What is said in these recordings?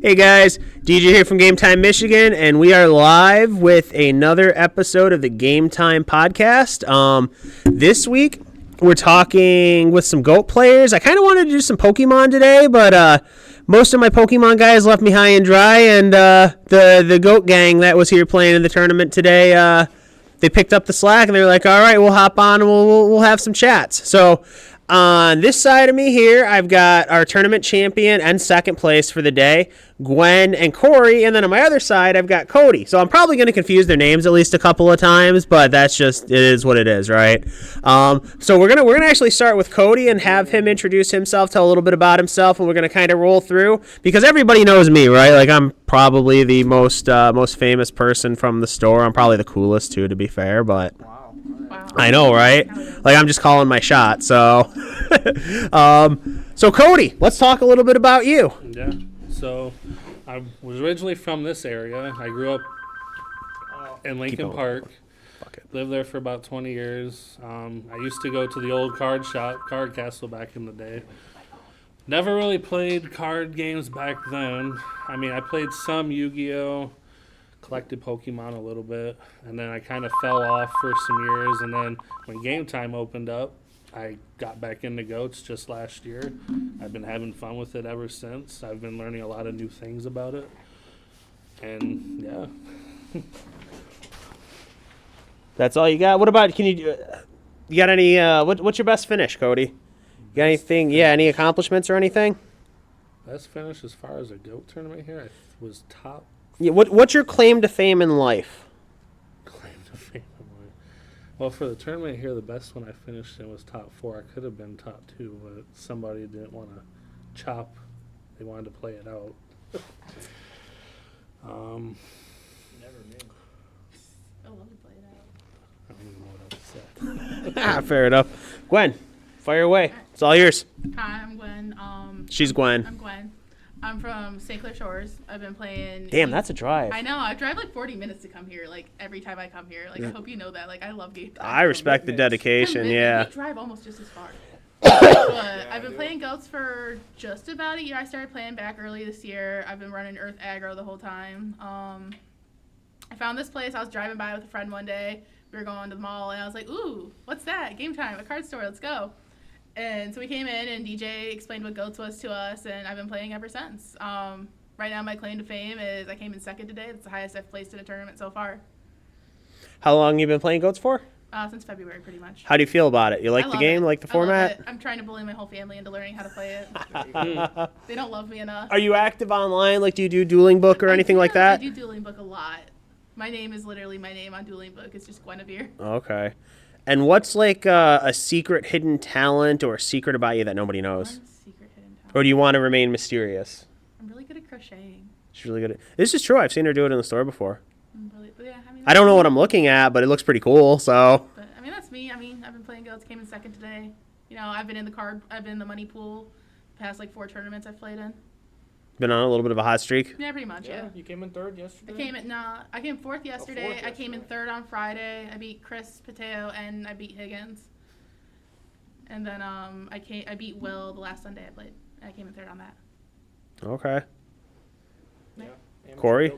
Hey guys, DJ here from GameTime Michigan, and we are live with another episode of the GameTime podcast. This week we're talking with some GOAT players. I kind of wanted to do some Pokemon today, but most of my Pokemon guys left me high and dry, and the GOAT gang that was here playing in the tournament today, they picked up the slack and they were like, "All right, we'll hop on and we'll have some chats." So. On this side of me here, I've got our tournament champion and second place for the day, Gwen and Corey, and then on my other side, I've got Cody. So I'm probably going to confuse their names at least a couple of times, but it is what it is, right? So we're gonna actually start with Cody and have him introduce himself, tell a little bit about himself, and we're gonna kind of roll through because everybody knows me, right? Like I'm probably the most famous person from the store. I'm probably the coolest too, to be fair, but. Wow. I know, right? Like I'm just calling my shot. So, so Cody, let's talk a little bit about you. Yeah. So, I was originally from this area. I grew up in Lincoln Park. Lived there for about 20 years. I used to go to the old card castle back in the day. Never really played card games back then. I mean, I played some Yu-Gi-Oh!, collected Pokemon a little bit, and then I kind of fell off for some years, and then when GameTime opened up, I got back into GOATs just last year. I've been having fun with it ever since. I've been learning a lot of new things about it, and yeah. That's all you got? What about, you got any, what's your best finish, Cody? You got anything, any accomplishments or anything? Best finish as far as a GOAT tournament here, I was top. Yeah, what's your claim to fame in life? Claim to fame in life. Well, for the tournament here, the best one I finished in was top 4. I could have been top 2, but somebody didn't want to chop. They wanted to play it out. Never knew. I love to play it out. I don't even know what else to say. Fair enough. Gwen, fire away. It's all yours. Hi, I'm Gwen. She's Gwen. I'm Gwen. I'm from St. Clair Shores. I've been playing. Damn, that's a drive. I know. I drive like 40 minutes to come here. Like every time I come here. Like I hope you know that. Like I love GameTime. I respect the dedication. Yeah. We drive almost just as far. But I've been playing GOATs for just about a year. I started playing back early this year. I've been running Earth Aggro the whole time. I found this place. I was driving by with a friend one day. We were going to the mall, and I was like, "Ooh, what's that? GameTime, a card store. Let's go." And so we came in, and DJ explained what GOATs was to us, and I've been playing ever since. Right now, my claim to fame is I came in second today. That's the highest I've placed in a tournament so far. How long have you been playing GOATs for? Since February, pretty much. How do you feel about it? You like the game, like the format? I'm trying to bully my whole family into learning how to play it. They don't love me enough. Are you active online? Like, do you do Dueling Book or anything like that? I do Dueling Book a lot. My name is literally my name on Dueling Book. It's just Guinevere. Okay. And what's like a secret hidden talent or a secret about you that nobody knows? Secret hidden talent. Or do you want to remain mysterious? I'm really good at crocheting. She's really good at... This is true. I've seen her do it in the store before. I don't know what I'm looking at, but it looks pretty cool, so... But, that's me. I've been playing GOATs, came in second today. You know, I've been in the money pool past like 4 tournaments I've played in. Been on a little bit of a hot streak? Yeah, pretty much, yeah. You came in 3rd yesterday? I came 4th yesterday. I came in 3rd on Friday. I beat Chris Pateo and I beat Higgins. And then I beat Will the last Sunday I played. I came in 3rd on that. Okay. Yeah. Corey?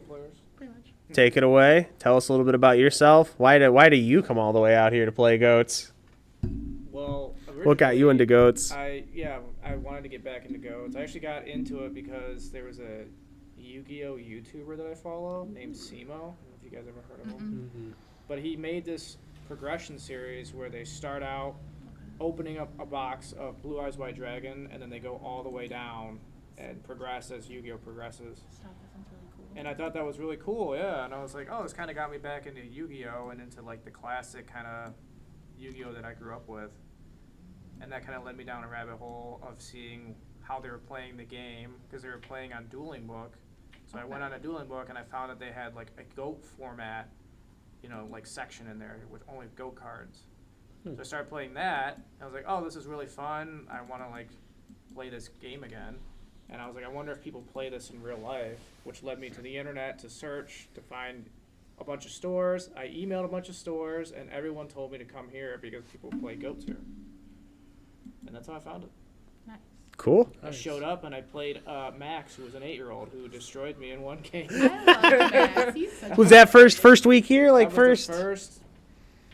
Pretty much. Take it away. Tell us a little bit about yourself. Why do you come all the way out here to play GOATs? Well, what got you into GOATs? I wanted to get back into GOATs. I actually got into it because there was a Yu-Gi-Oh! YouTuber that I follow named Simo. I don't know if you guys ever heard of him. Mm-hmm. But he made this progression series where they start out opening up a box of Blue Eyes White Dragon, and then they go all the way down and progress as Yu-Gi-Oh! Progresses. Stop, that sounds really cool. And I thought that was really cool, yeah. And I was like, oh, this kind of got me back into Yu-Gi-Oh! And into like the classic kind of Yu-Gi-Oh! That I grew up with. And that kind of led me down a rabbit hole of seeing how they were playing the game, because they were playing on Dueling Book. So I went on a Dueling Book and I found that they had like a GOAT format, like section in there with only GOAT cards. So I started playing that. And I was like, oh, this is really fun. I want to like play this game again. And I was like, I wonder if people play this in real life, which led me to the internet to search, to find a bunch of stores. I emailed a bunch of stores, and everyone told me to come here because people play GOATs here. And that's how I found it. Nice. Cool. I showed up and I played Max, who was an 8-year-old who destroyed me in one game. I love Max. He's such Was a that first week here? Like That was first? the first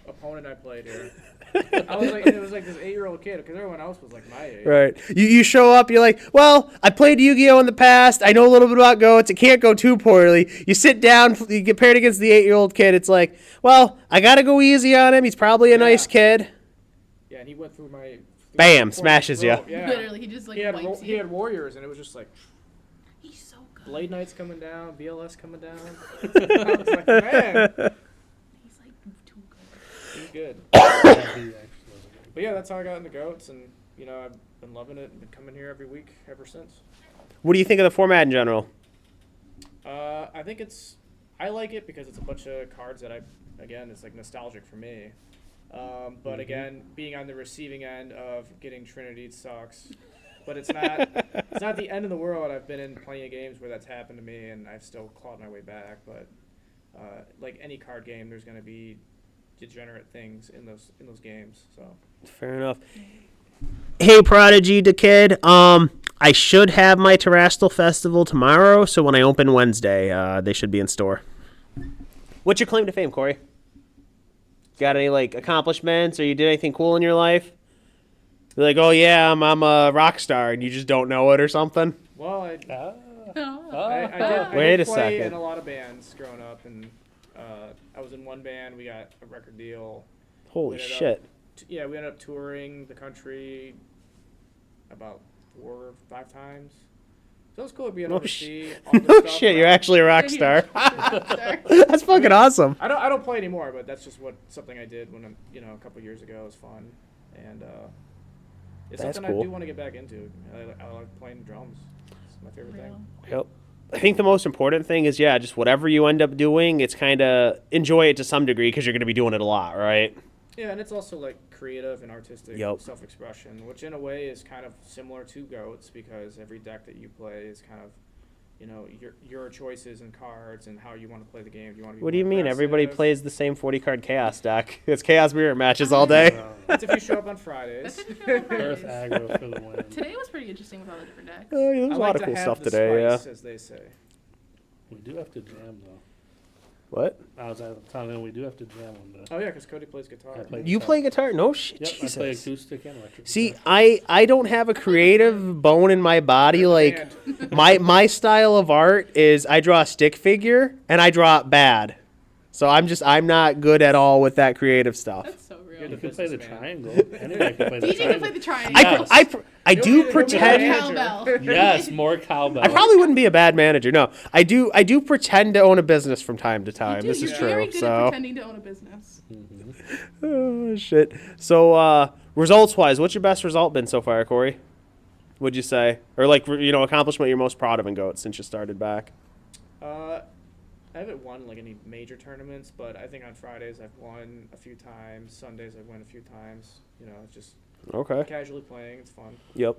opponent I played here. It was like this 8-year-old kid because everyone else was like my age. Right. You show up, you're like, well, I played Yu-Gi-Oh! In the past. I know a little bit about goats. It can't go too poorly. You sit down, you get paired against the 8-year-old kid. It's like, well, I got to go easy on him. He's probably a nice kid. Yeah, and he went through my... Bam, smashes you. Yeah. Literally, he just like wipes he you. had warriors, and it was just like... He's so good. Blade Knights coming down, BLS coming down. I was like, man, He's like too good. he's good. But yeah, that's how I got into goats, and I've been loving it and been coming here every week ever since. What do you think of the format in general? I think I like it because it's a bunch of cards that it's like nostalgic for me. But again, being on the receiving end of getting Trinity sucks. But it's not the end of the world. I've been in plenty of games where that's happened to me, and I've still clawed my way back. But like any card game, there's going to be degenerate things in those games. So Fair enough. Hey, Prodigy the Kid. I should have my Terrestrial Festival tomorrow, so when I open Wednesday, they should be in store. What's your claim to fame, Corey? Got any accomplishments, or you did anything cool in your life? You're like, oh yeah, I'm a rock star, and you just don't know it or something. well, I Wait a did play second. in a lot of bands growing up, and I was in one band. We got a record deal. Holy We ended shit! we ended up touring the country about 4 or 5 times. So it was cool being able to see all this Oh stuff. shit! You're actually a rock star. Rockstar. That's fucking awesome. I don't play anymore, but that's just something I did when a couple years ago. It was fun, and it's That's something cool. I do want to get back into. I like playing drums. It's my favorite thing. Yep. I think the most important thing is, just whatever you end up doing, it's kind of enjoy it to some degree because you're going to be doing it a lot, right? Yeah, and it's also like creative and artistic Yep. self-expression, which in a way is kind of similar to goats because every deck that you play is kind of, your choices and cards and how you want to play the game. Do you want to be What do you more mean? Everybody aggressive? plays the same 40-card Chaos deck. It's Chaos Mirror matches all day. That's if you show up on Fridays. That's what you feel Earth like. aggro for the win. Today was pretty interesting with all the different decks. Oh, yeah, there's I a like lot of to cool have stuff the today, spice, as they say. We do have to jam though. What? I was telling him we do have to jam on the. Oh yeah, because Cody plays guitar. I play You guitar. play guitar? No shit. Yep, Jesus. I play acoustic and electric. See, guitar. I don't have a creative bone in my body. Like And my style of art is I draw a stick figure and I draw it bad. So I'm not good at all with that creative stuff. That's so real. You're You the can play the businessman. triangle. Anybody can play the DJ can triangle. play the triangle. Yes. I do You'll be the pretend. manager. Cowbell. Yes, more cowbell. I probably wouldn't be a bad manager. No, I do pretend to own a business from time to time. You This do. is You're true. very good at So pretending to own a business. oh shit. So results wise, what's your best result been so far, Corey? Would you say, or accomplishment you're most proud of in GOAT since you started back? I haven't won any major tournaments, but I think on Fridays I've won a few times. Sundays I've won a few times. It's just Okay. casually playing. It's fun. Yep.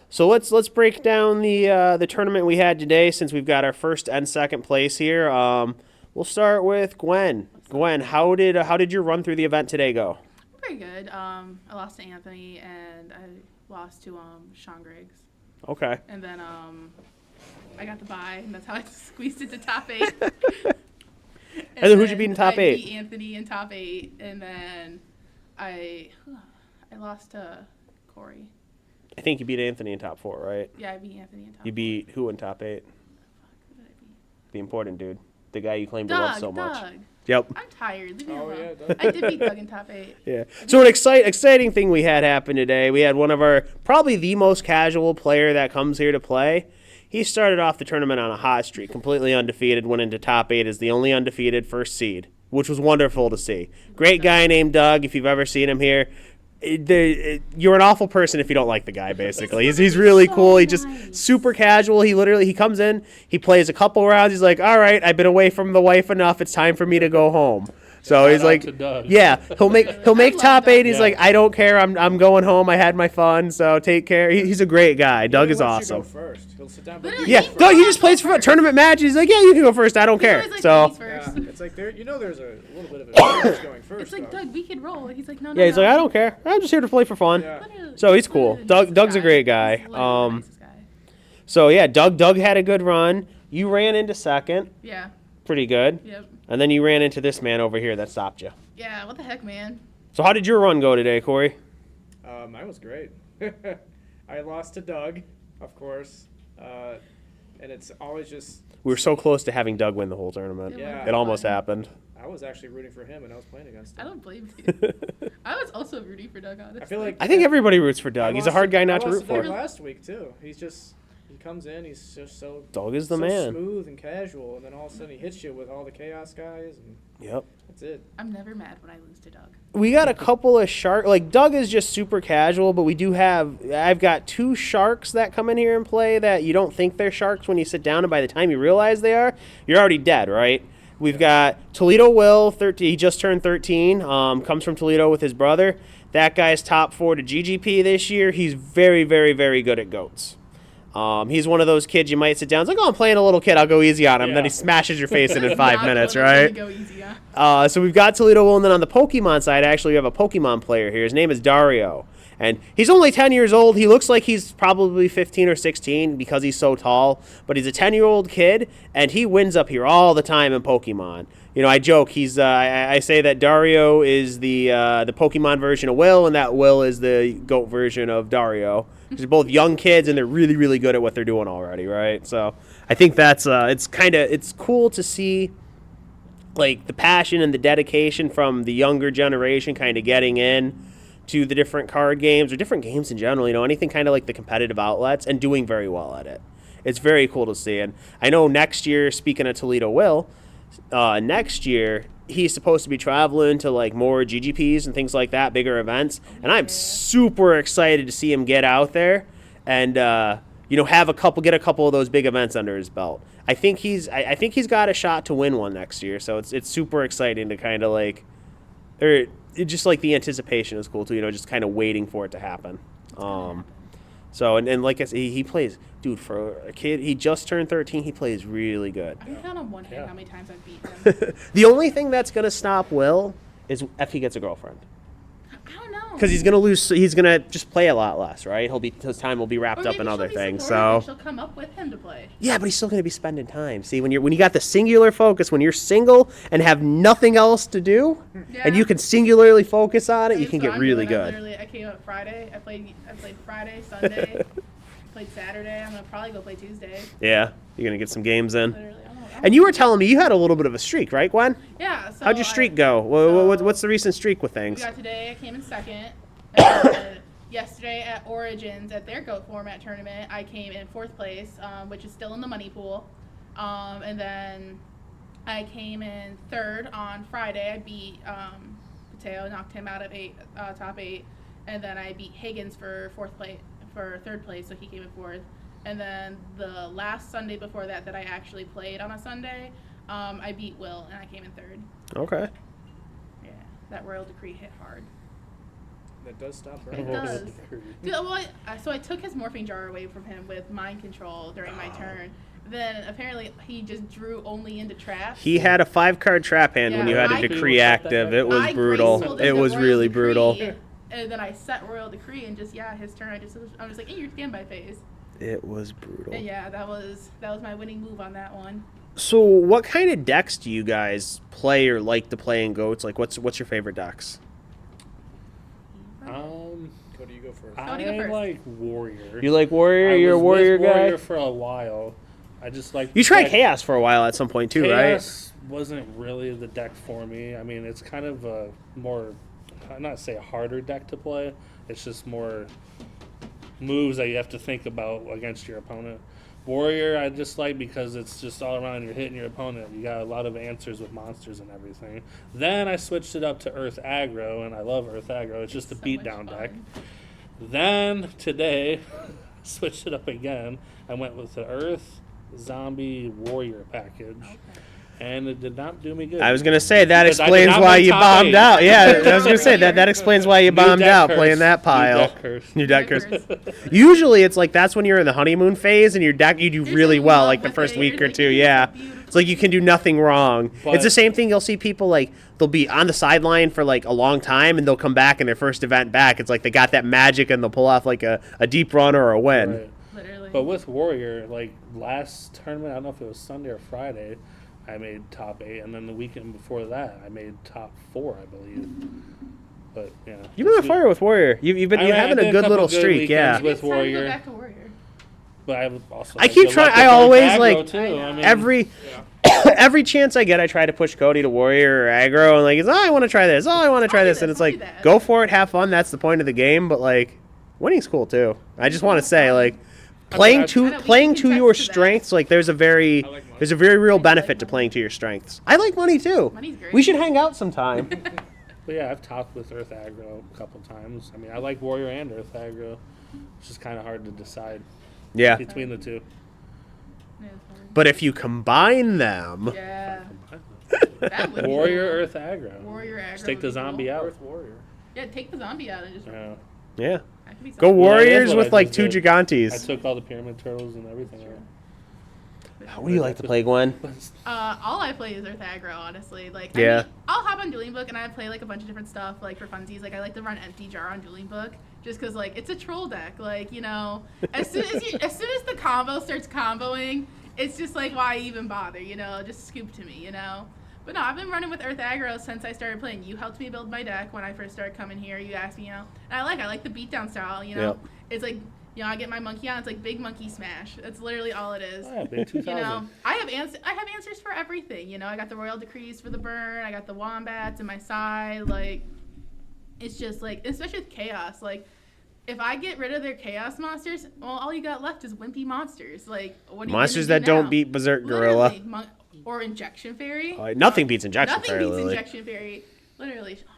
So let's break down the tournament we had today since we've got our first and second place here. We'll start with Gwen. Gwen, how did your run through the event today go? Pretty good. I lost to Anthony and I lost to Sean Griggs. Okay. And then I got the bye, and that's how I squeezed it to top 8. And then who'd you beat in top I 8? beat Anthony in top 8, and then I lost to Corey. I think you beat Anthony in top 4, right? Yeah, I beat Anthony in top You beat who in top 8? Who did I beat? The important dude. The guy you claim to love so much. Doug. Yep. I'm tired. Leave me Oh, alone. yeah, Doug. I did beat Doug in top 8. Yeah. So an exciting thing we had happen today. We had one of our probably the most casual player that comes here to play. He started off the tournament on a hot streak, completely undefeated, went into top 8 as the only undefeated first seed, which was wonderful to see. Great guy named Doug, if you've ever seen him here. You're an awful person if you don't like the guy, basically. He's really so cool. He's just nice. super casual. He comes in, he plays a couple rounds, he's like, all right, I've been away from the wife enough, it's time for me to go home. So he's Shout out like, to Doug. yeah, he'll make love top Doug. 8. He's Yeah. like, I don't care. I'm going home. I had my fun. So take care. He's a great guy. Doug He is lets you go awesome. first. He'll sit down. But Literally, Yeah, He Doug. He will just go plays for first. tournament matches. He's like, yeah, you can go first. I don't He's care. always like, So "Ladies first." yeah, it's like there's a little bit of advantage going first. It's like, though. Doug, we could roll. He's like, no, no, yeah, he's no. like, I don't care. I'm just here to play for fun. Yeah. Literally, So he's cool. literally the nicest Doug's a great guy. He's literally the nicest guy. So yeah, Doug had a good run. You ran into second, Yeah. pretty good, Yep. and then you ran into this man over here that stopped you. Yeah. What the heck, man? So how did your run go today, Corey? Mine was great. I lost to Doug, of course, and it's always just. We were so close to having Doug win the whole tournament. Yeah. It almost happened. I was actually rooting for him, and I was playing against I him. don't blame you. I was also rooting for Doug, honestly. I feel like I think everybody roots for Doug. I He's a lost hard guy I not to lost root for. Doug last week too. He comes in. He's just so. Doug is the so man. smooth and casual, and then all of a sudden he hits you with all the chaos guys, and Yep. that's it. I'm never mad when I lose to Doug. We got a couple of shark. Like Doug is just super casual, but we do have. I've got 2 sharks that come in here and play that you don't think they're sharks when you sit down, and by the time you realize they are, you're already dead, right? We've got Toledo Will, 13. He just turned 13. Comes from Toledo with his brother. That guy's top 4 to GGP this year. He's very, very, very good at goats. He's one of those kids you might sit down. It's like, oh, I'm playing a little kid. I'll go easy on him. Yeah. Then he smashes your face in 5 Not minutes, one of them right? to go easy, yeah. So we've got Toledo Will, and then on the Pokemon side, actually, we have a Pokemon player here. His name is Dario. And he's only 10 years old. He looks like he's probably 15 or 16 because he's so tall. But he's a 10-year-old kid, and he wins up here all the time in Pokemon. You know, I joke. He's I say that Dario is the Pokemon version of Will, and that Will is the GOAT version of Dario. They're both young kids, and they're really, really good at what they're doing already, right? So I think that's it's cool to see like the passion and the dedication from the younger generation kind of getting in to the different card games or different games in general, you know, anything kind of like the competitive outlets and doing very well at it. It's very cool to see. And I know next year, speaking of Toledo Will, next year he's supposed to be traveling to like more GGPs and things like that, bigger events. And I'm super excited to see him get out there and, you know, get a couple of those big events under his belt. I think he's got a shot to win one next year. So it's super exciting to kind of like, or it just like the anticipation is cool too, you know, just kind of waiting for it to happen. So, and like I said, he plays, dude, for a kid, he just turned 13, he plays really good. I can count on one hand Yeah. how many times I've beat him. The only thing that's going to stop Will is if he gets a girlfriend. I don't know. Because he's going to just play a lot less, right? His time will be wrapped Or up in maybe other she'll be things. supportive So, and she'll come up with him to play. yeah, but he's still going to be spending time. See, when you got the singular focus, when you're single and have nothing else to do, Yeah. and you can singularly focus on it, you That's can what get I'm really doing. good. I came up Friday. I played Friday, Sunday, played Saturday. I'm gonna probably go play Tuesday. Yeah, you're going to get some games in. Literally, And you were telling me you had a little bit of a streak, right, Gwen? yeah. So How'd your streak go? What's the recent streak with We things? got today. I came in second. Yesterday at Origins at their GOAT format tournament, I came in 4th place, which is still in the money pool. And then I came in 3rd on Friday. I beat Mateo, knocked him out of top 8, and then I beat Higgins for 3rd place, so he came in 4th. And then the last Sunday before that I actually played on a Sunday, I beat Will and I came in 3rd. Okay. Yeah, that Royal Decree hit hard. That does stop It right. does. Dude, well, so I took his morphing jar away from him with mind control during my turn. Then apparently he just drew only into traps. He had a 5-card trap hand when Yeah, you had a I- decree active. It was I brutal. gracefuled It into was Royal really Decree, brutal. And then I set Royal Decree and just his turn. I was like, hey, your standby phase. It was brutal. And yeah, that was my winning move on that one. So, what kind of decks do you guys play or like to play in GOATs? Like, what's your favorite decks? Cody, you go first. Cody, go I first. like Warrior. You like Warrior? I You're a was Warrior with Warrior guy? for a while. I just like. You tried deck. Chaos for a while at some point too, right? Chaos wasn't really the deck for me. I mean, it's kind of a more, I'm not say a harder deck to play. It's just more moves that you have to think about against your opponent. Warrior, I just like because it's just all around. You're hitting your opponent. You got a lot of answers with monsters and everything. Then I switched it up to Earth Aggro, and I love Earth Aggro. It's just a So beatdown much deck. fun. Then today, switched it up again. I went with the Earth Zombie Warrior package. Okay. and it did not do me good. I was gonna say that Because I did explains not why make you top bombed 8. out. Yeah, I was gonna say that explains why you New bombed deck out curse. playing that pile. New deck curse. New deck Deck curse. curse. Usually it's like that's when you're in the honeymoon phase and your deck you do You're really so in well love like the with first it. week You're or like, two. "This is Yeah, beautiful." it's like you can do nothing wrong. But- It's the same thing. You'll see people like they'll be on the sideline for like a long time and they'll come back in their first event back. It's like they got that magic and they'll pull off like a deep run or a win. Right. Literally. But with Warrior, like last tournament, I don't know if it was Sunday or Friday, I made top 8, and then the weekend before that, I made top 4, I believe. But yeah, You've been on fire with Warrior. You've been I mean, I having did a a good couple little good streak. Yeah. weekends with It's time to Warrior. go back to Warrior. But I have also. I keep good trying- luck I with always, aggro, like, too. I mean, Every every chance I get, I try to push Cody to Warrior or aggro, and like, it's, I want to try this. I want to try I'll do this, and this, it's I'll like, do that. go for it, have fun. That's the point of the game. But like, winning's cool too. I just want to say, like, playing I to know, we playing can to contest your to that. strengths, like, there's a very real benefit to playing to your strengths. I like money too. Money's great. We should hang out sometime. But yeah, I've talked with Earth Aggro a couple times. I mean, I like Warrior and Earth Aggro. It's just kind of hard to decide Yeah, between the two. Yeah, it's hard. but if you combine them, Yeah. That would be Warrior, cool. Earth Aggro. Warrior aggro. Just take would the be zombie cool. out. Earth Warrior. Yeah, take the zombie out and just. Yeah. yeah, That could be go something. Well, that is Warriors what with I like just 2 did. Gigantes. I took all the pyramid turtles and everything out. What do you like to play, Gwen? All I play is Earth Aggro, honestly. Like, Yeah. I mean, I'll hop on Dueling Book and I play like a bunch of different stuff, like for funsies. Like, I like to run Empty Jar on Dueling Book, just because like it's a troll deck. Like, you know, as soon as the combo starts comboing, it's just like, why even bother? You know, just scoop to me. You know. But no, I've been running with Earth Aggro since I started playing. You helped me build my deck when I first started coming here. You asked me, you know, and I like the beatdown style. You know, Yep. it's like. You know, I get my monkey on. It's like big monkey smash. That's literally all it is. Oh, yeah, big 2000. You know, I have answers for everything. You know, I got the royal decrees for the burn. I got the wombats in my side. Like, it's just like, especially with chaos. Like, if I get rid of their chaos monsters, well, all you got left is wimpy monsters. Like, what are you Monsters gonna that do don't now? beat Berserk Gorilla. Literally, or injection fairy. Nothing beats Injection Nothing Fairy, beats Lily. injection fairy. Literally. Oh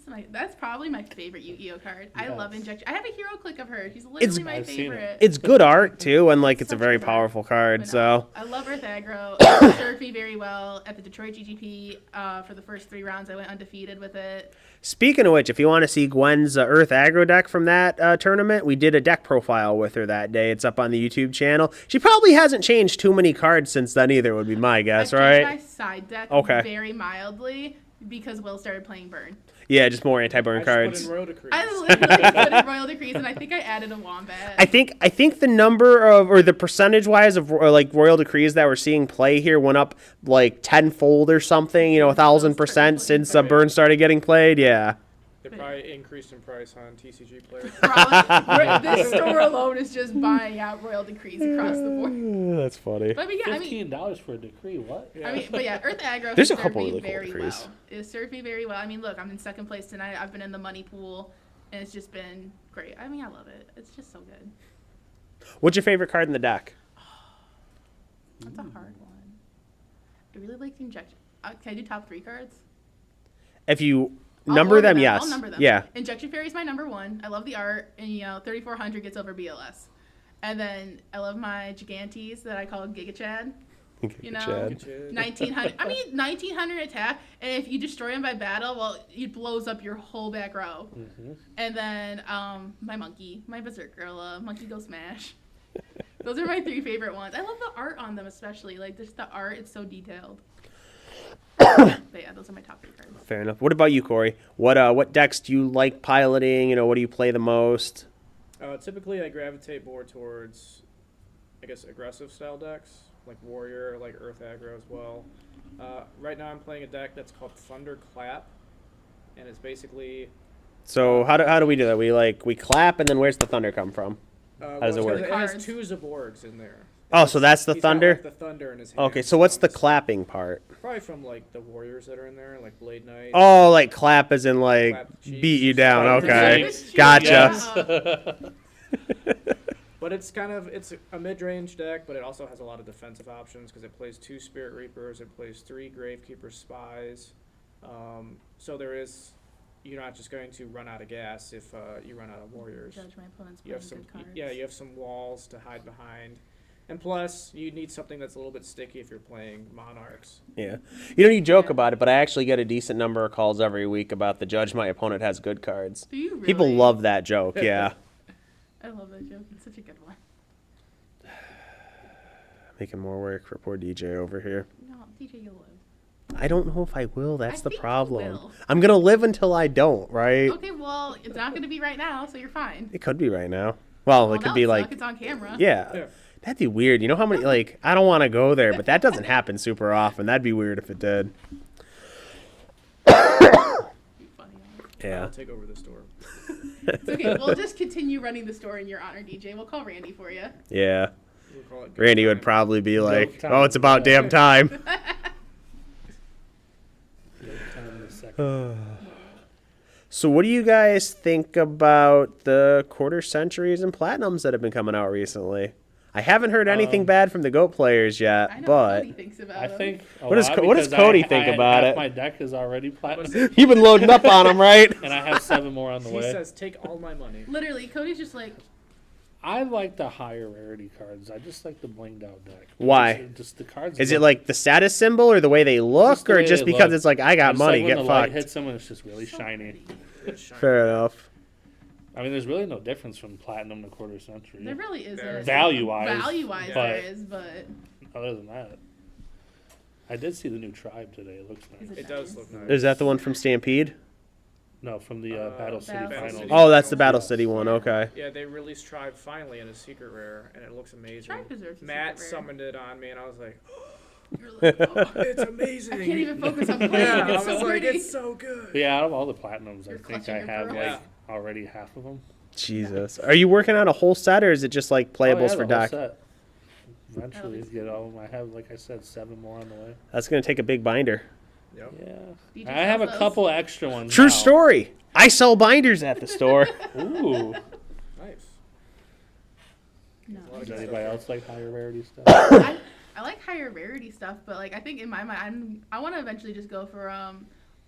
my god, that's probably my favorite Yu-Gi-Oh card. I love Yes. injection. I have a hero click of her. She's literally my I've seen it. favorite. It's good art too, and like it's a Such very good art. powerful card. But no, So I love Earth Aggro. It served me very well at the Detroit GGP. For the first 3 rounds, I went undefeated with it. speaking of which, if you want to see Gwen's Earth Aggro deck from that tournament, we did a deck profile with her that day. It's up on the YouTube channel. She probably hasn't changed too many cards since then either, would be my guess, I changed right? my side deck Okay. very mildly because Will started playing Burn. Yeah, just more I anti-burn just put cards. in Royal Decrees. I literally put in Royal Decrees, and I think I added a Wombat. I think the number of or the percentage wise of like Royal Decrees that we're seeing play here went up like tenfold or something. You know, 1,000% since Burn started getting played. Yeah. They probably increased in price on TCG players. This store alone is just buying out Royal Decrees across the board. That's funny. But yeah, I mean, $15 for a decree. What? Yeah. I mean, but yeah, Earth Aggro There's has a served couple me really cool very decrees. well. It served me very well. I mean, look, I'm in second place tonight. I've been in the money pool, and it's just been great. I mean, I love it. It's just so good. What's your favorite card in the deck? That's a hard one. I really like the injection. Can I do top 3 cards? If you I'll number order them, yes. I'll number them. Yeah. Injection Fairy is my number 1. I love the art, and 3400 gets over BLS. And then I love my Gigantes that I call Giga Chad. You know, Chad. 1900. I mean, 1900 attack, and if you destroy him by battle, well, it blows up your whole back row. Mm-hmm. And then my monkey, my Berserk Gorilla, Monkey Go Smash. Those are my 3 favorite ones. I love the art on them, especially like just the art. It's so detailed. But yeah, those are my top 3 cards. Fair enough. What about you, Corey? What decks do you like piloting? You know, what do you play the most? Typically, I gravitate more towards, I guess, aggressive style decks, like Warrior, like Earth Aggro as well. Right now, I'm playing a deck that's called Thunderclap, and it's basically. So how do we do that? We clap, and then where's the thunder come from? How does it work? It has Cards. 2 Zaborgs in there. Oh, so that's the He's got, thunder? like, the thunder in his hand. Okay, so what's the clapping part? Probably from like the warriors that are in there, like Blade Knight. Oh, like clap as in like Clap cheeks. beat you down. Clap Okay, cheeks. gotcha. But it's a mid-range deck, but it also has a lot of defensive options because it plays 2 Spirit Reapers, it plays 3 Gravekeeper Spies. So you're not just going to run out of gas if you run out of warriors. Judge my opponent's You have playing some good cards. you have some walls to hide behind, And plus, you need something that's a little bit sticky if you're playing Monarchs. Yeah. You joke about it, but I actually get a decent number of calls every week about the judge my opponent has good cards. Do you really? People love that joke, yeah. I love that joke. It's such a good one. Making more work for poor DJ over here. No, DJ, you'll live. I don't know if I will. That's I the think you problem. will. I'm going to live until I don't, right? Okay, well, it's not going to be right now, so you're fine. It could be right now. Well, it that could be would like... suck. It's on camera. Yeah. That'd be weird. You know how many, like, I don't want to go there, but that doesn't happen super often. That'd be weird if it did. Funny. Yeah. I'll take over the store. It's okay. We'll just continue running the store in your honor, DJ. We'll call Randy for you. Yeah. We'll call it Randy would GameTime. probably be like, time. oh, it's about damn time. So what do you guys think about the quarter centuries and platinums that have been coming out recently? I haven't heard anything bad from the GOAT players yet, I know but what Cody thinks about I them. think. What does Cody think about it? My deck is already platinum, you've been loading up on them, right? and I have 7 more on the He way. says, take all my money. Literally, Cody's just like, I like the higher rarity cards. I just like the blinged out deck. Why? Just the cards. Is it like the status symbol or the way they look, Just the or way just they because look. it's like I got Just money, like when get the light fucked? hits them and it's just really so shiny. pretty. Fair enough. I mean, there's really no difference from platinum to quarter century. There really isn't. Value-wise, Value-wise, but- there is, but Other than that, I did see the new tribe today. It looks nice. Is It does look nice. Is that the one from Stampede? No, from the Battle City Battle Finals. City. Oh, that's the Battle City one. Okay. Yeah, they released Tribe finally in a secret rare, and it looks amazing. Tribe deserves a Matt secret rare. summoned it on me, and I was like, you're like, oh, it's amazing. I can't even focus on playing. Yeah, I It's was so like, pretty. it's so good. But yeah, out of all the platinums, You're I think clutching I your have pearls. like Yeah. already half of them. Jesus. Are you working on a whole set, or is it just like playables for deck? Eventually, get all of them. I have, like I said, 7 more on the way. That's gonna take a big binder. Yep. Yeah, DJ I have a sells those. couple extra ones. True now. story. I sell binders at the store. Ooh. Nice. No. Does anybody else like higher rarity stuff? I like higher rarity stuff, but like I think in my mind, I want to eventually just go for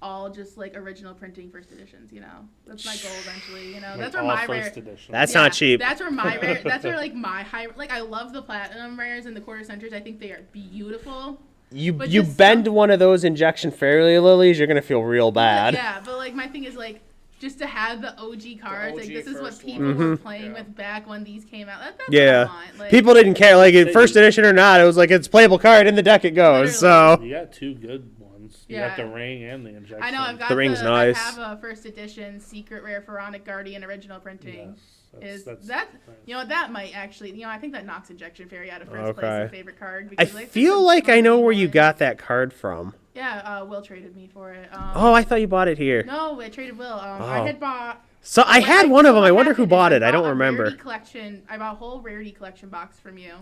all just like original printing first editions. You know, that's my goal eventually. You know, that's where all my rare. first edition. That's not cheap. That's where my rare. That's where like my high. Like I love the platinum rares and the quarter centuries. I think they are beautiful. You But you just bend some- one of those injection fairly lilies, you're gonna feel real bad. Yeah, but like my thing is like just to have the OG cards. Like OG this is what first people ones. were Mhm. playing Yeah. with back when these came out. That's Yeah. what I want. Like, People didn't care, like in first edition or not. It was like it's playable card in the deck it goes. So You got 2 good ones. You Yeah. got the ring and the injection. I know I've got The ring's nice. I have a first edition secret rare Pharaonic Guardian original printing. Yes, Is that nice. you know that might actually I think that knocks injection fairy out of first place Okay. in favorite card. I Because, like, feel it's like a I know where funny you one. got that card from. Yeah, Will traded me for it. Oh, I thought you bought it here. No, I traded Will. Oh. I had bought. So I had one of them. I wonder who happened bought is it. I don't bought a remember. rarity collection. I bought a whole rarity collection box from you.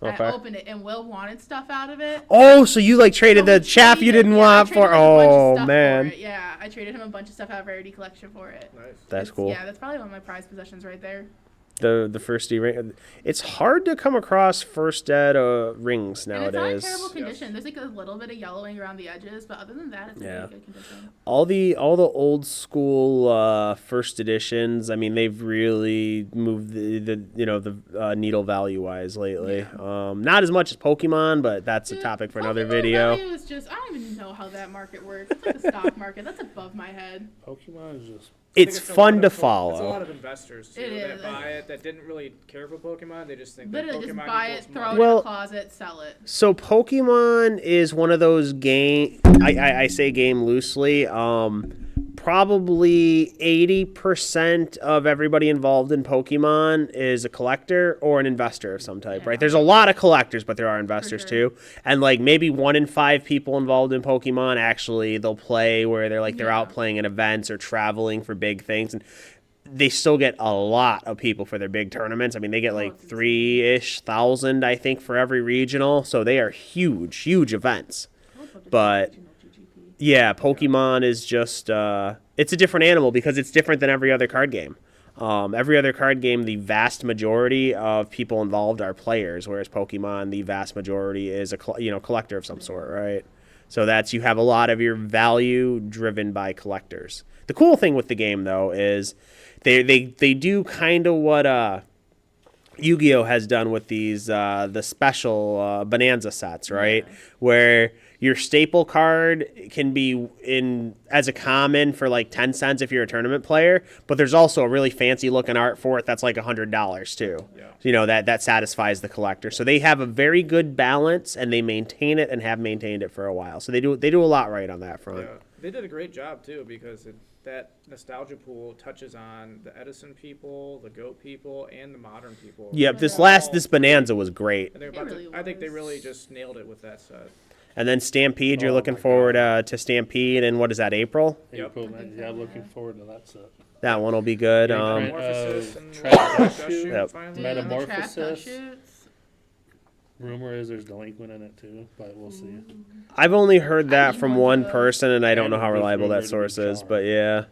And Okay. I opened it, and Will wanted stuff out of it. Oh, so you like traded So the we chaff you traded- didn't yeah, I want traded, for? like, a bunch of Oh stuff for man, it. Yeah, I traded him a bunch of stuff out of rarity collection for it. Nice. that's It's- cool. Yeah, that's probably one of my prized possessions right there. The first ring. It's hard to come across first ed rings And it's not in nowadays. terrible condition. There's like a little bit of yellowing around the edges, but other than that, it's in Yeah. really good condition. All the old school first editions. I mean, they've really moved the needle value wise lately. Not as much as Pokemon, but that's a Dude, topic for another Pokemon video. value is just, I don't even know how that market works. It's like the stock market. That's above my head. Pokemon is just. I think It's a fun lot to of It's a lot follow. of investors too, It that is. buy it that didn't really care for Pokemon. They just think Literally that just Pokemon buy it, equals throw money. it in Well- a closet, sell it. So Pokemon is one of those game. I say game loosely. Probably 80% of everybody involved in Pokemon is a collector or an investor of some type, right? Yeah. There's a lot of collectors, but there are investors sure. too. And like maybe 1 in 5 people involved in Pokemon actually they'll play where they're Yeah. out playing at events or traveling for big things, and they still get a lot of people for their big tournaments. I mean, they get like it's insane. 3-ish thousand, I think, for every regional. So they are huge events. But yeah, Pokemon is just it's a different animal because it's different than every other card game. Every other card game, the vast majority of people involved are players, whereas Pokemon, the vast majority is a collector of some sort, right? So you have a lot of your value driven by collectors. The cool thing with the game though is they do kind of what Yu-Gi-Oh has done with these the special Bonanza sets, right? Yeah. Where your staple card can be in as a common for like 10 cents if you're a tournament player, but there's also a really fancy looking art for it that's like $100 too. Yeah. You know, that satisfies the collector. So they have a very good balance and they maintain it and have maintained it for a while. So they do a lot right on that front. Yeah, they did a great job too because that nostalgia pool touches on the Edison people, the Goat people, and the modern people. Yep, Yeah. this Bonanza was great. And they're It about really I think they was. really just nailed it with that set. And then Stampede, you're Oh looking my forward God. to Stampede, and what is that, April? Yep. April, man. Yeah, I'm looking forward to that set. That one will be good. Metamorphosis and Trash Trash Shoot. Shoot Yep. finally. Dude, Metamorphosis. the trash shoots. Rumor is there's delinquent in it too, but we'll see. I've only heard I that need from one one of those. person, and I don't know And how it was reliable that rumored to be source is, Jar. but yeah.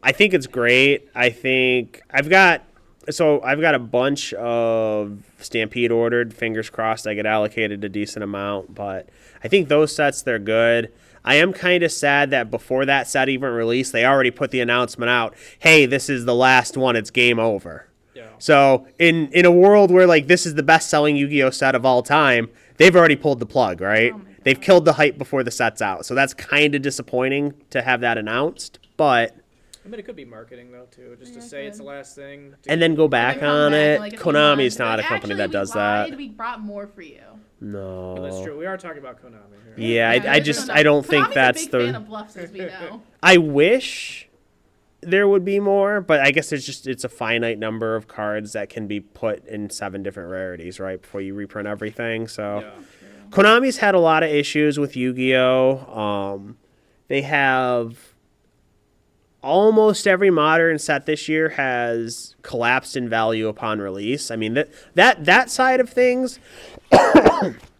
I think it's great. I think I've got a bunch of Stampede ordered. Fingers crossed I get allocated a decent amount, but I think those sets, they're good. I am kind of sad that before that set even released, they already put the announcement out, hey, this is the last one, it's game over. Yeah. So in a world where like this is the best selling Yu-Gi-Oh set of all time, they've already pulled the plug, right? Oh my They've God. killed the hype before the set's out. So that's kind of disappointing to have that announced, but I mean, it could be marketing though too, just Yeah, to it say it's the could. last thing. and then go Or back they come on back in, it. like, a few Konami's months, not a like, company actually, that does we lied, that. We brought more for you. No. That's true. We are talking about Konami here. Yeah, I there's just Konami. I don't think Konami's that's a big fan the. of bluffs, as we know. I wish there would be more, but I guess it's a finite number of cards that can be put in 7 different rarities, right, before you reprint everything. So Yeah. Konami's had a lot of issues with Yu-Gi-Oh. They have almost every modern set this year has collapsed in value upon release. I mean that side of things,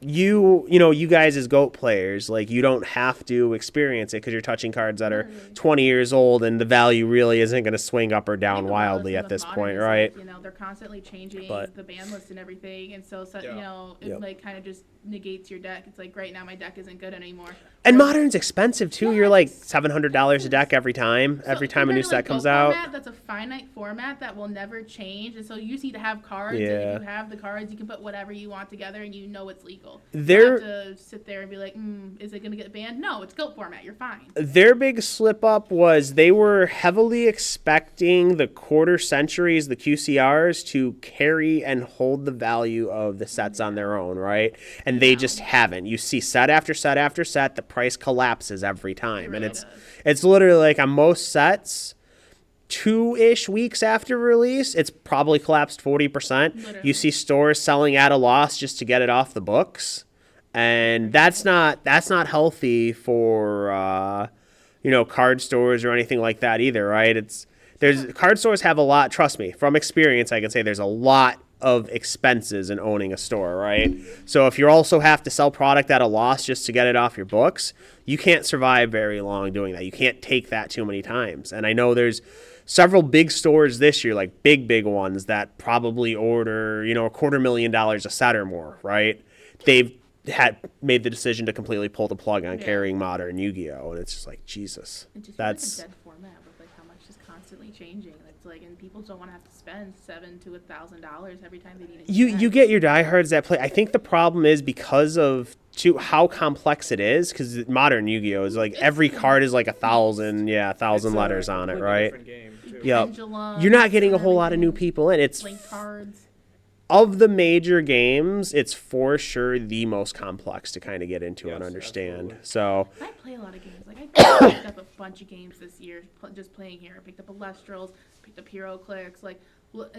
you guys as GOAT players, like you don't have to experience it because you're touching cards that are 20 years old and the value really isn't going to swing up or down Even wildly worse at with this modern point, is, right? like, they're constantly changing But- the ban list and everything, and so Yeah. it Yep. like kind of just negates your deck. It's like right now my deck isn't good anymore. And Or- modern's expensive too. You're like Yes. $700 a deck every time. So Every time a compared new to, set like, comes GOAT out. format, that's a finite format that will never change, and so you just need to have cards. Yeah. And if you have the cards, you can put whatever you want together, and you know it's legal. You They're- don't have to sit there and be like, is it gonna get banned? No, it's GOAT format. You're fine. Their big slip up was they were heavily expecting the quarter centuries, the QCRs, to carry and hold the value of the sets on their own, right? And they just haven't. You see set after set after set, the price collapses every time. It And really it's does. it's literally like on most sets, 2-ish weeks after release, it's probably collapsed 40%. Literally. You see stores selling at a loss just to get it off the books. And that's not healthy for card stores or anything like that either, right? There's card stores have a lot. Trust me, from experience, I can say there's a lot of expenses in owning a store, right? So if you also have to sell product at a loss just to get it off your books, you can't survive very long doing that. You can't take that too many times. And I know there's several big stores this year, like big ones, that probably order $250,000 a set or more, right? They've had made the decision to completely pull the plug on Yeah. carrying modern Yu-Gi-Oh, and it's just like Jesus. It just That's feels like a dead format with like how much is constantly changing. It's like, and people don't want to have to spend $700 to $1,000 every time they need a you deck. get your diehards that play. I think the problem is because of how complex it is, because modern Yu-Gi-Oh is like every card is like 1,000 letters on it, completely right? different game, too. Yep. Pendulums You're not getting a and whole lot of new everything. people in. It's Link cards. of the major games, it's for sure the most complex to kind of get into and Yes, understand. absolutely. So I play a lot of games. Like I picked up a bunch of games this year just playing here. I picked up Alestrals, picked up Hero Clicks. Like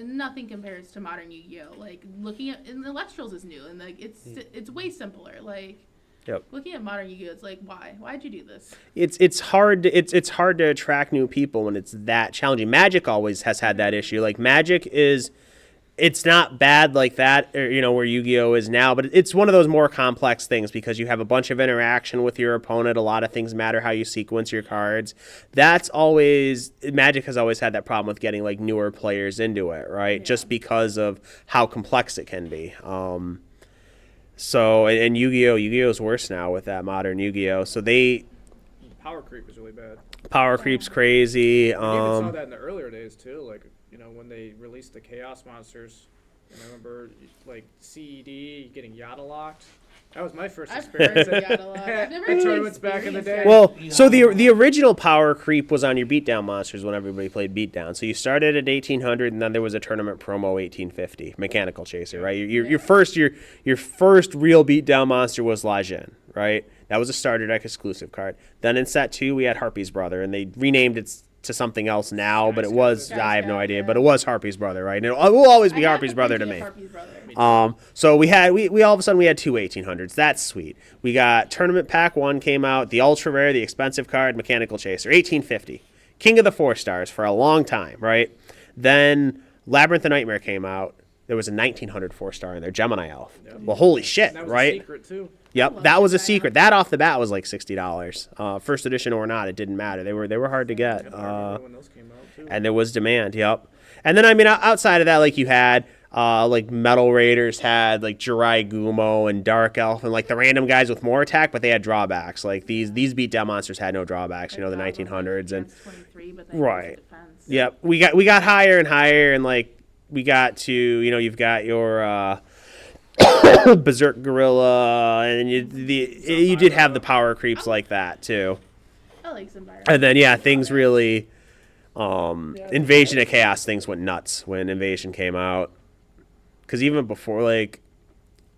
nothing compares to modern Yu-Gi-Oh. Like looking at and Alestrals is new and like it's way simpler. Like Yep. looking at modern Yu-Gi-Oh, it's like why'd you do this? it's hard to attract new people when it's that challenging. Magic always has had that issue. Like Magic it's not bad like that, or, where Yu-Gi-Oh is now, but it's one of those more complex things because you have a bunch of interaction with your opponent. A lot of things matter how you sequence your cards. Magic has always had that problem with getting like newer players into it, right? Yeah. Just because of how complex it can be. And Yu-Gi-Oh is worse now with that modern Yu-Gi-Oh. So Power creep is really bad. power creep's crazy. I even saw that in the earlier days too. Like when they released the Chaos Monsters, and I remember like CED getting Yada locked. That was my first I've experience heard at Yada locked. I've never tournaments back in the day. Well, so the original power creep was on your beatdown monsters when everybody played beatdown. So you started at 1800, and then there was a tournament promo 1850 mechanical chaser, right? Your first real beatdown monster was Lajin, right? That was a starter deck exclusive card. Then in set 2 we had Harpy's brother, and they renamed it to something else now, but it was I have no idea, but it was Harpy's brother, right? And it will always be Harpy's brother to me. So we all of a sudden we had two 1800s. That's sweet. We got Tournament Pack 1 came out, the ultra rare, the expensive card, Mechanical Chaser, 1850. King of the 4-stars for a long time, right? Then Labyrinth of Nightmare came out. There was a 1900 4-star in there, Gemini Elf. Yep. Well, holy shit, that was right? A secret too. Yep, that was a secret. That off the bat was like $60. First edition or not, it didn't matter. They were hard to get. I remember when those came out too. And there was demand. Yep. And then I mean, outside of that, like you had like Metal Raiders had like Jirai Gumo and Dark Elf and like the random guys with more attack, but they had drawbacks. Like these beatdown monsters had no drawbacks. The 1900s and 23, but right. Yep. We got higher and higher, and like we got to you've got your. Berserk Gorilla, and you did have the power creeps like that too. I like Zimbardo. And then things really Invasion of Chaos, things went nuts when Invasion came out. Because even before, like,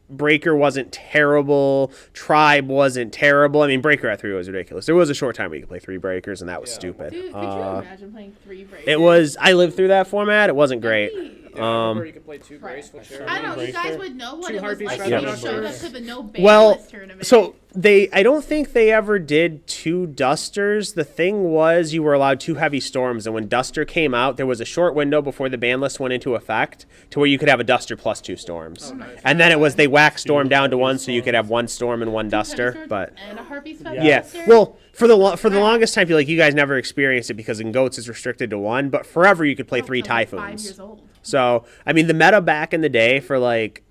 Breaker wasn't terrible, Tribe wasn't terrible. I mean, Breaker at 3 was ridiculous. There was a short time where you could play 3 Breakers, and that was stupid. Dude, could you imagine playing 3 Breakers? It was. I lived through that format. It wasn't great. I remember you could play 2 graceful cherries. I know, you guys would know what it was like Harpies, if you showed up to the no ban Well, list tournament. so I don't think they ever did 2 Dusters. The thing was you were allowed 2 Heavy Storms, and when Duster came out, there was a short window before the ban list went into effect to where you could have a Duster plus 2 Storms. And then it was they whacked Storm down to 1 so you could have 1 Storm and 1 Duster. But and a Harpies yeah. Well, for the longest time, I feel like you guys never experienced it because in Goats it's restricted to 1, but forever you could play 3 Typhoons. 5 years old. So, I mean, the meta back in the day for, like,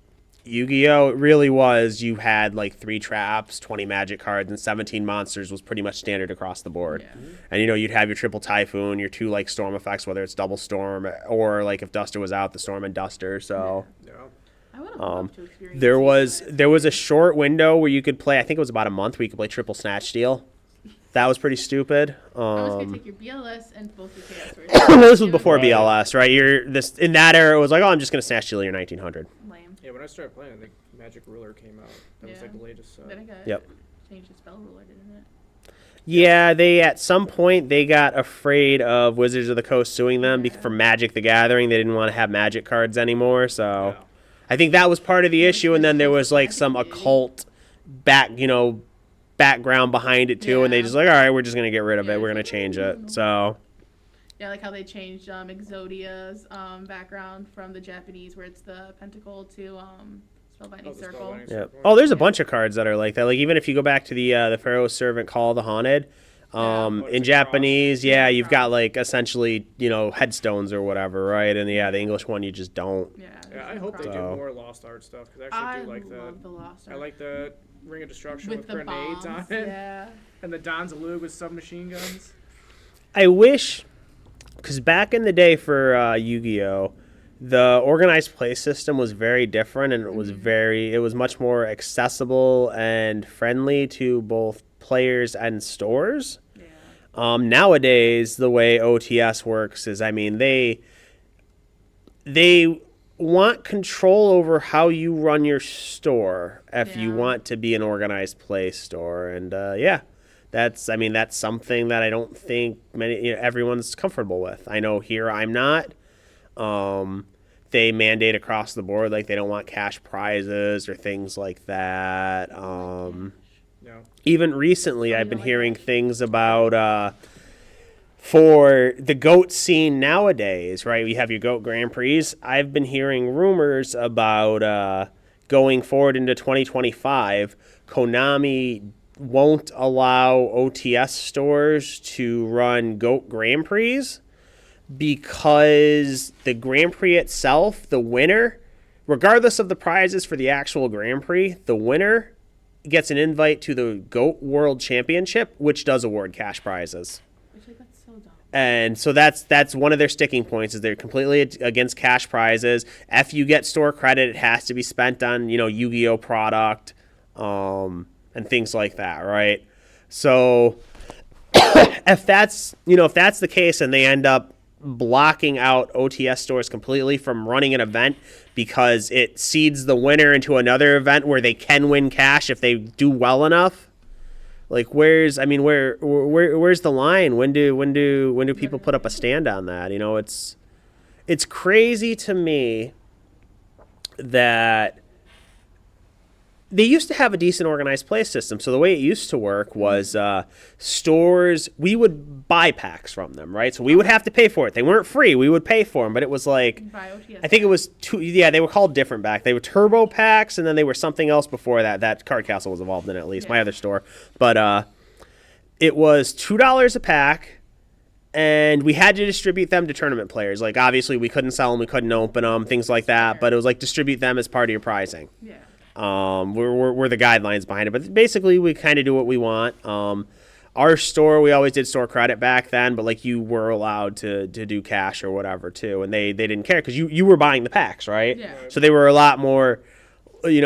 Yu-Gi-Oh! It really was you had, like, 3 traps, 20 magic cards, and 17 monsters was pretty much standard across the board. Yeah. And, you'd have your triple Typhoon, your 2, like, Storm effects, whether it's double Storm or, like, if Duster was out, the Storm and Duster. So, I would have loved to experience there was a short window where you could play, I think it was about a month, where you could play triple Snatch Steal. That was pretty stupid. I was going to take your BLS and both your KS. This was before BLS, right? In that era, it was like, oh, I'm just going to Snatch Steal your 1900. Lame. Yeah, when I started playing, I think Magic Ruler came out. That was like the latest. Then it got changed to Spell Ruler, didn't it? Yeah, they at some point they got afraid of Wizards of the Coast suing them for Magic the Gathering. They didn't want to have Magic cards anymore, so I think that was part of the issue. And then there was like some occult background behind it too, and they just like, all right, we're just gonna get rid of it. We're gonna change it. So yeah, like how they changed Exodia's background from the Japanese, where it's the pentacle to Spellbinding Circle. Yeah. Oh, there's a bunch of cards that are like that. Like even if you go back to the Pharaoh's Servant, Call of the Haunted, in Japanese, you've got like essentially headstones or whatever, right? And the English one you just don't. Yeah, I hope they do more Lost Art stuff because I actually do like that. The Lost Art. I like the Ring of Destruction with grenades bombs, on it, and the Donzalug with submachine guns. I wish, because back in the day for Yu-Gi-Oh, the organized play system was very different, and it was much more accessible and friendly to both players and stores. Yeah. Nowadays, the way OTS works is, I mean, they want control over how you run your store if you want to be an organized play store, and that's something that I don't think everyone's comfortable with. I know here I'm not. They mandate across the board, like they don't want cash prizes or things like that. Even recently, I've been hearing things about for the GOAT scene nowadays, right? We have your GOAT Grand Prix. I've been hearing rumors about going forward into 2025, Konami won't allow OTS stores to run GOAT Grand Prix because the Grand Prix itself, the winner, regardless of the prizes for the actual Grand Prix, the winner gets an invite to the GOAT World Championship, which does award cash prizes. Which, like, that's so dumb. And so that's one of their sticking points is they're completely against cash prizes. If you get store credit, it has to be spent on, Yu-Gi-Oh product, and things like that, right? So if that's the case and they end up blocking out OTS stores completely from running an event because it seeds the winner into another event where they can win cash if they do well enough. Like where's the line? When do people put up a stand on that? It's crazy to me that they used to have a decent organized play system. So the way it used to work was stores, we would buy packs from them, right? So we would have to pay for it. They weren't free. We would pay for them, but it was like, I think it was they were called different back. They were turbo packs, and then they were something else before that. That Card Castle was involved in at least, my other store. But it was $2 a pack, and we had to distribute them to tournament players. Like, obviously, we couldn't sell them, we couldn't open them, things like that, but it was like distribute them as part of your prizing. Yeah. We're the guidelines behind it, but basically we kind of do what we want. Our store, we always did store credit back then, but like you were allowed to do cash or whatever too, and they didn't care because you were buying the packs, right? Yeah. So they were a lot more,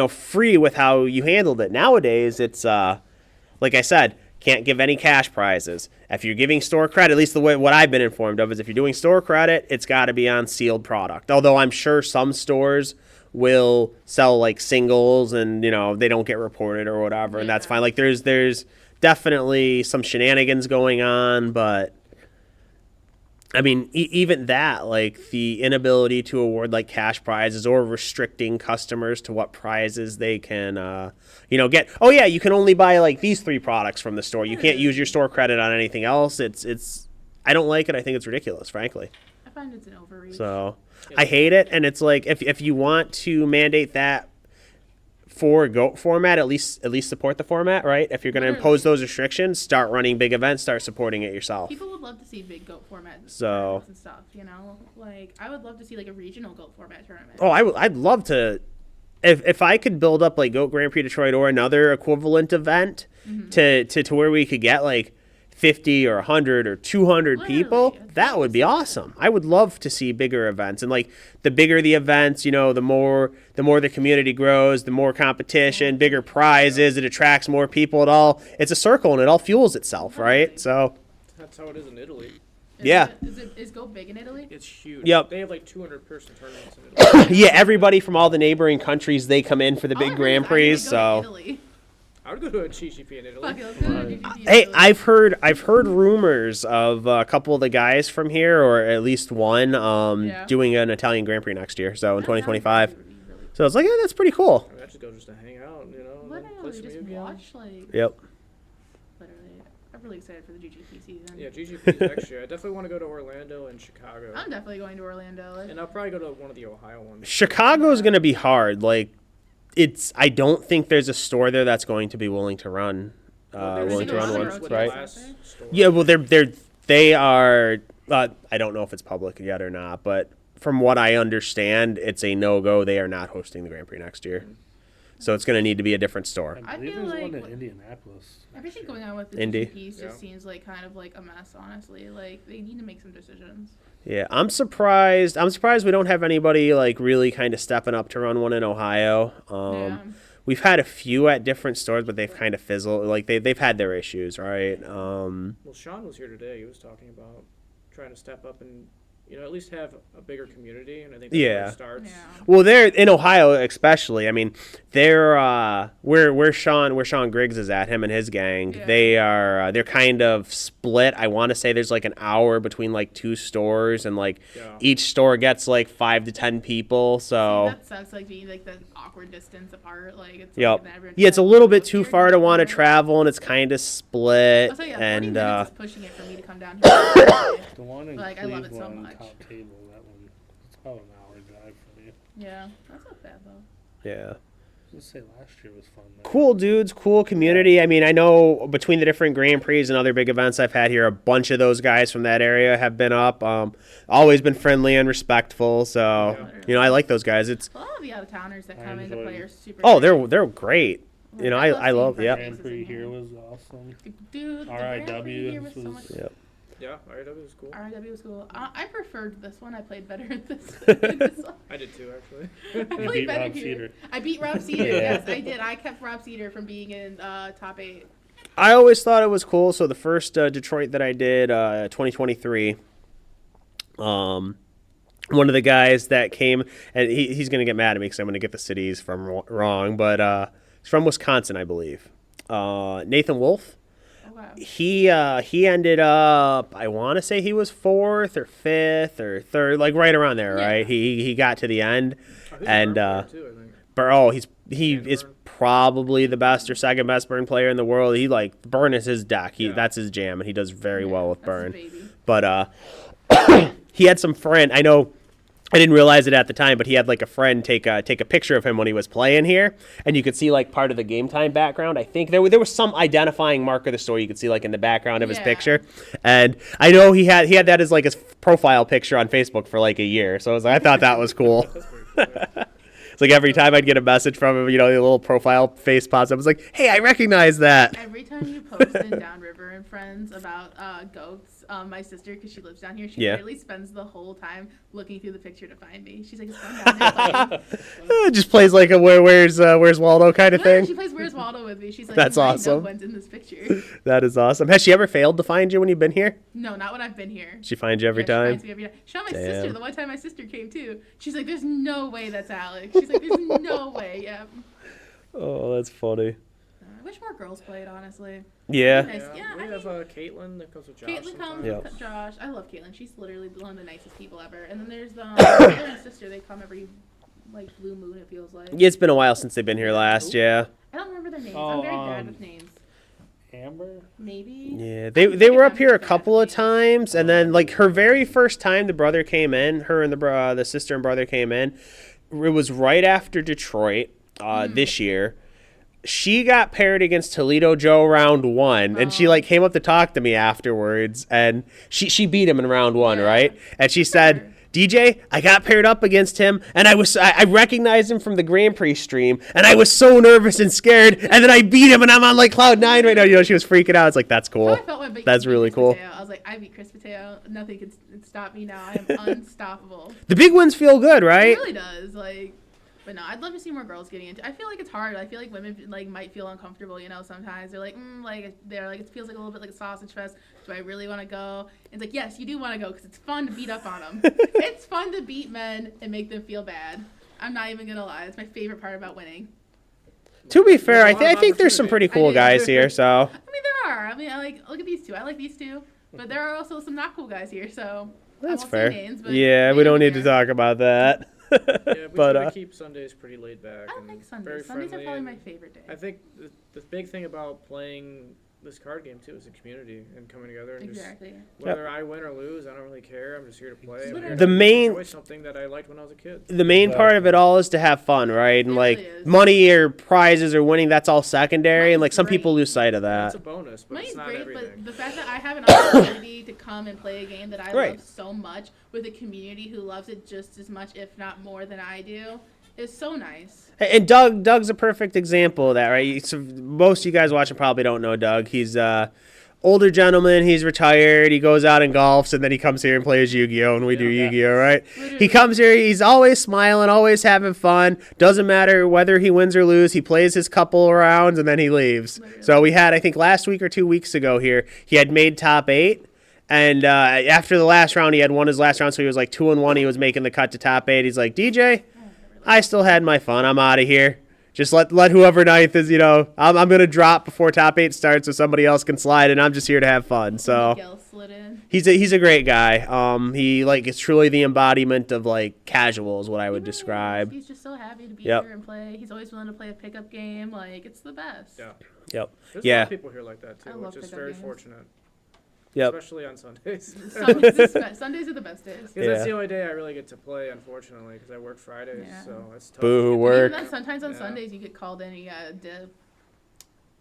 free with how you handled it. Nowadays, it's like I said, can't give any cash prizes. If you're giving store credit, at least the way what I've been informed of is if you're doing store credit, it's got to be on sealed product. Although I'm sure some stores will sell like singles and they don't get reported or whatever, and that's fine. Like there's definitely some shenanigans going on, but I mean even that, like the inability to award like cash prizes or restricting customers to what prizes they can get. Oh yeah, you can only buy like these 3 products from the store. You can't use your store credit on anything else. It's I don't like it. I think it's ridiculous, frankly. I find it's an overreach. So I hate it, and it's like if you want to mandate that for GOAT format, at least support the format, right? If you're going to impose those restrictions, start running big events, start supporting it yourself. People would love to see big GOAT format So and stuff, Like I would love to see like a regional GOAT format tournament. Oh, I'd love to. If I could build up like GOAT Grand Prix Detroit or another equivalent event to where we could get like 50 or 100 or 200 people, that would be awesome. I would love to see bigger events, and like the bigger the events, the more the community grows, the more competition, bigger prizes, it attracts more people. It's a circle and it all fuels itself, right? So that's how it is in Italy. Is Go big in Italy? It's huge. Yep. They have like 200-person tournaments in Italy. Yeah, everybody from all the neighboring countries, they come in for the big Grand Prix. So I would go to a GGP in Italy. Fuck it, let's go to a GGP in hey, Italy. I've heard rumors of a couple of the guys from here, or at least one, doing an Italian Grand Prix next year. So in 2025. So it's like, yeah, that's pretty cool. I just go just to hang out, Literally, play some just Yu-Gi-Oh. watch like. Yep. Literally, I'm really excited for the GGP season. Yeah, GGP next year. I definitely want to go to Orlando and Chicago. I'm definitely going to Orlando. And I'll probably go to one of the Ohio ones. Chicago's going to be hard. Like, I don't think there's a store there that's going to be willing to run one, right? Yeah, well, they are. I don't know if it's public yet or not, but from what I understand, it's a no-go. They are not hosting the Grand Prix next year, so it's going to need to be a different store. I believe feel there's like one in Indianapolis. Everything going on with the Indy. GGPs just seems like kind of like a mess, honestly. Like they need to make some decisions. Yeah, I'm surprised we don't have anybody like really kind of stepping up to run one in Ohio. We've had a few at different stores, but they've kind of fizzled. Like they've had their issues, right? Well, Sean was here today. He was talking about trying to step up and at least have a bigger community, and I think that's where it starts. Yeah. Well, they're in Ohio, especially. I mean, they're where Sean Griggs is at, him and his gang. Yeah. They're kind of split. I want to say there's like an hour between like 2 stores, and like each store gets like 5 to 10 people. So that sucks. Like being like the awkward distance apart. Like it's yep. Like Yeah, it's a little bit too far to want to travel, and it's kind of split. I'll tell you, 40 and minutes is pushing it for me to come down here. The one in Like, I love it so Cleveland, much. top table, that one, it's about an hour drive for me. Yeah, that's not bad though. Yeah. I was gonna say last year was fun though. Cool dudes, cool community. I mean, I know between the different Grand Prix and other big events I've had here, a bunch of those guys from that area have been up. Always been friendly and respectful. So, I like those guys. It's a lot of the out of towners that come into play are super. Oh, nice. they're great. I love. seeing Yep. Grand Prix here was awesome. Dude, the RIW Grand Prix here was so was- much. Yep. Yeah, RW was cool. RW was cool. I preferred this one. I played better at this one. I did too, actually. I You played beat better Rob here. Cedar. I beat Rob Cedar. Yeah. Yes, I did. I kept Rob Cedar from being in top 8. I always thought it was cool. So the first Detroit that I did, 2023, one of the guys that came, and he's going to get mad at me because I'm going to get the cities from wrong, but he's from Wisconsin, I believe. Nathan Wolf. Oh, wow. He ended up, I want to say he was 4th or 5th or 3rd, like right around there, Yeah. right? He got to the end, He's a and burn player, too, I think. he And is Burn. probably the best or second best burn player in the world. He like Burn is his deck. Yeah. That's his jam, and he does very well with That's Burn. his baby. But he had some friend. I know I didn't realize it at the time, but he had like a friend take a picture of him when he was playing here, and you could see like part of the game time background. I think there was some identifying mark of the store you could see like in the background of his Yeah. picture, and I know he had that as like his profile picture on Facebook for like a year. So I thought that was cool. That's pretty cool. Yeah. It's like every time I'd get a message from him, the little profile face pops up. It's like, hey, I recognize that. Every time you post in Downriver and Friends about goats, my sister, because she lives down here, she Yeah. literally spends the whole time looking through the picture to find me. She's like, it's fun down there playing. Just plays like a where's Waldo kind of Literally, thing. she plays Where's Waldo with me. She's like, That's "You might know awesome. One's in this picture. That is awesome. Has she ever failed to find you when you've been here? No, not when I've been here. She finds you every Yeah, time. She finds me every time. She found my sister. Damn. The one time my sister came too. She's like, there's no way that's Alex. She's like, there's no way. Yeah. Oh, that's funny. I wish more girls played, honestly. Yeah. Nice. Yeah, we I have mean- Caitlin that comes with Josh. Caitlin comes Yeah. with Josh. I love Caitlin. She's literally one of the nicest people ever. And then there's the brother and sister. They come every like blue moon. It feels like. It's been a while since they've been here last. Yeah. I don't remember their names. Oh, I'm very bad with names. Amber? Maybe. Yeah. They were up here a couple of times, and then like her very first time the brother came in, her and the sister and brother came in. It was right after Detroit this year. She got paired against Toledo Joe round 1, and she like came up to talk to me afterwards, and she beat him in round 1, Yeah. right? And she said, DJ, I got paired up against him, and I recognized him from the Grand Prix stream, and I was so nervous and scared, and then I beat him, and I'm on like cloud 9 right now. She was freaking out. It's like, that's cool. That's how I felt when I beat That's really Chris cool. Mateo. I was like, I beat Chris Mateo. Nothing can stop me now. I am unstoppable. The big ones feel good, right? It really does. Like, but no, I'd love to see more girls getting into. I feel like it's hard. I feel like women like might feel uncomfortable. Sometimes they're like, they're like, it feels like a little bit like a sausage fest. Do I really want to go? And it's like, yes, you do want to go because it's fun to beat up on them. It's fun to beat men and make them feel bad. I'm not even gonna lie. It's my favorite part about winning. To be fair, I There's a lot of think there's some pretty cool guys here, so. I mean, there are. I mean, look at these two. I like these two, but there are also some not cool guys here. So That's I won't fair. Say names, but Yeah, they we don't live need to here. talk about that. Yeah, we But, try to keep Sundays pretty laid back. I and like very Sundays. Sundays are friendly probably and my favorite day. I think the big thing about playing this card game too is the community and coming together and Exactly. just whether I win or lose, I don't really care. I'm just here to play. I'm here The to main- enjoy something that I liked when I was a kid. The main part of it all is to have fun, right? And It like really is. money or prizes or winning, that's all secondary. And Money's like some great. people lose sight of That's that. a bonus, but Money's it's not great, everything. but the fact that I have an opportunity to come and play a game that I Right. love so much with a community who loves it just as much, if not more than I do, is so nice. And Doug's a perfect example of that, right? So most of you guys watching probably don't know Doug. He's older gentleman. He's retired. He goes out and golfs, and then he comes here and plays Yu-Gi-Oh! And we do Yeah. Yu-Gi-Oh! Right? Literally. He comes here. He's always smiling, always having fun. Doesn't matter whether he wins or lose. He plays his couple of rounds and then he leaves. Literally. So we had, I think, last week or 2 weeks ago here, he had made top 8. And after the last round, he had won his last round, so he was like 2-1. He was making the cut to top 8. He's like, DJ, I still had my fun. I'm out of here. Just let whoever ninth is, I'm going to drop before top 8 starts so somebody else can slide, and I'm just here to have fun. So Miguel slid in. he's a great guy. He like is truly the embodiment of like casual is what I would He really is. describe. He's just so happy to be Yep. here and play. He's always willing to play a pickup game. Like, it's the best. Yeah. Yep. There's a lot Yeah. of people here like that too, I love which is pickup very games. fortunate. Yep. Especially on Sundays. Sundays are the best days. Because that's Yeah. the only day I really get to play, unfortunately, because I work Fridays, Yeah. so it's tough. Boo And work. even then, sometimes on Yeah. Sundays you get called in and you got a dip.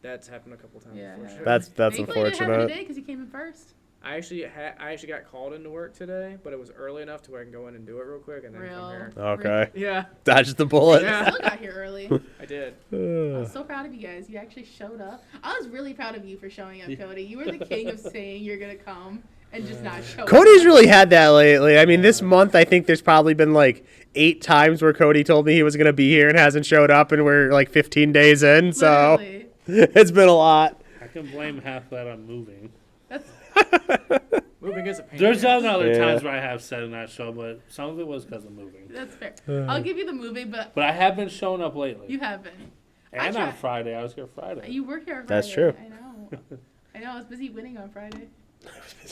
That's happened a couple times. Yeah. Unfortunately. That's Thankfully, it didn't happen unfortunate. today because you came in first. I actually got called into work today, but it was early enough to where I can go in and do it real quick and then Real. come here. Okay. Yeah, Dodged the bullet. Yeah. You still got here early. I did. I was so proud of you guys. You actually showed up. I was really proud of you for showing up, Cody. You were the king of saying you're gonna come and just not show Cody's up. really had that lately. I mean, this month I think there's probably been like 8 times where Cody told me he was going to be here and hasn't showed up, and we're like 15 days in, so Literally. it's been a lot. I can blame half that on moving. That's Moving is a pain. There's in the ass. other Yeah. times where I have said in that show, but some of it was because of moving. that's fair. I'll give you the movie, but But I have been showing up lately. you have been. And I on tried- Friday. I was here Friday. You were here on Friday. That's true. I know. I know. I was busy winning on Friday.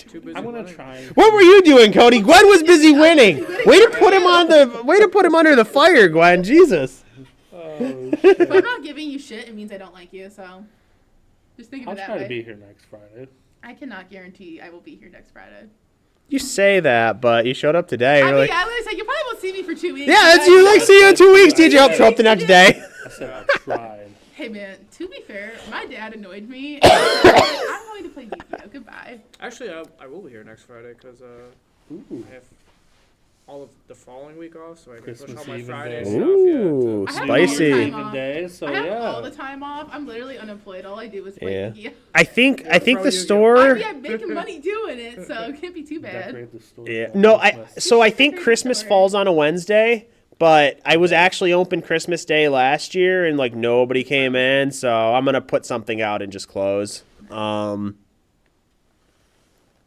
Too busy I'm going to running. try. and- What were you doing, Cody? Gwen was busy winning. Way to put him under the fire, Gwen. Jesus. Oh, If I'm shit. not giving you shit, it means I don't like you. So just think of I'll it that try way. to be here next Friday. I cannot guarantee I will be here next Friday. You say that, but you showed up today. I You're mean, like, I literally said you probably won't see me for 2 weeks. yeah, that's you. Like, see you in 2 weeks. Did you help show up the next day? I said I tried. Hey man, to be fair, my dad annoyed me. And I'm going to play Yu-Gi-Oh. Goodbye. Actually, I will be here next Friday because Ooh. I have all of the following week off, so I can push Christmas all my Eve and Fridays day. off. Ooh, I have spicy. all the Even time off. day, so I have yeah. all the time off. I'm literally unemployed. All I do is play Yeah. Yu-Gi-Oh. I think Pro the Yu-Gi-Oh. store. I'm making money doing it, so it can't be too bad. Decorate the store Yeah. for No, Christmas. so I think Christmas falls on a Wednesday, but I was actually open Christmas Day last year and like nobody came in, so I'm gonna put something out and just close.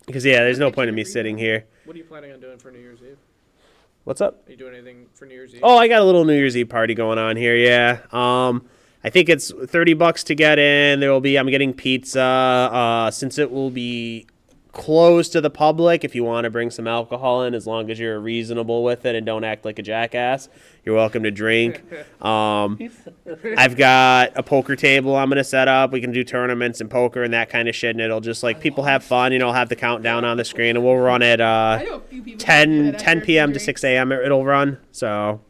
Because yeah, there's no point in me sitting here. What are you planning on doing for New Year's Eve? What's up? Are you doing anything for New Year's Eve? Oh, I got a little New Year's Eve party going on here. Yeah. I think it's $30 to get in. I'm getting pizza. Since it will be closed to the public, if you want to bring some alcohol in, as long as you're reasonable with it and don't act like a jackass, you're welcome to drink. I've got a poker table I'm gonna set up. We can do tournaments and poker and that kind of shit, and it'll just like people have fun. I'll have the countdown on the screen, and we'll run it I know a few people who do that 10 after a p.m. few to drinks. 6 a.m. It'll run. So.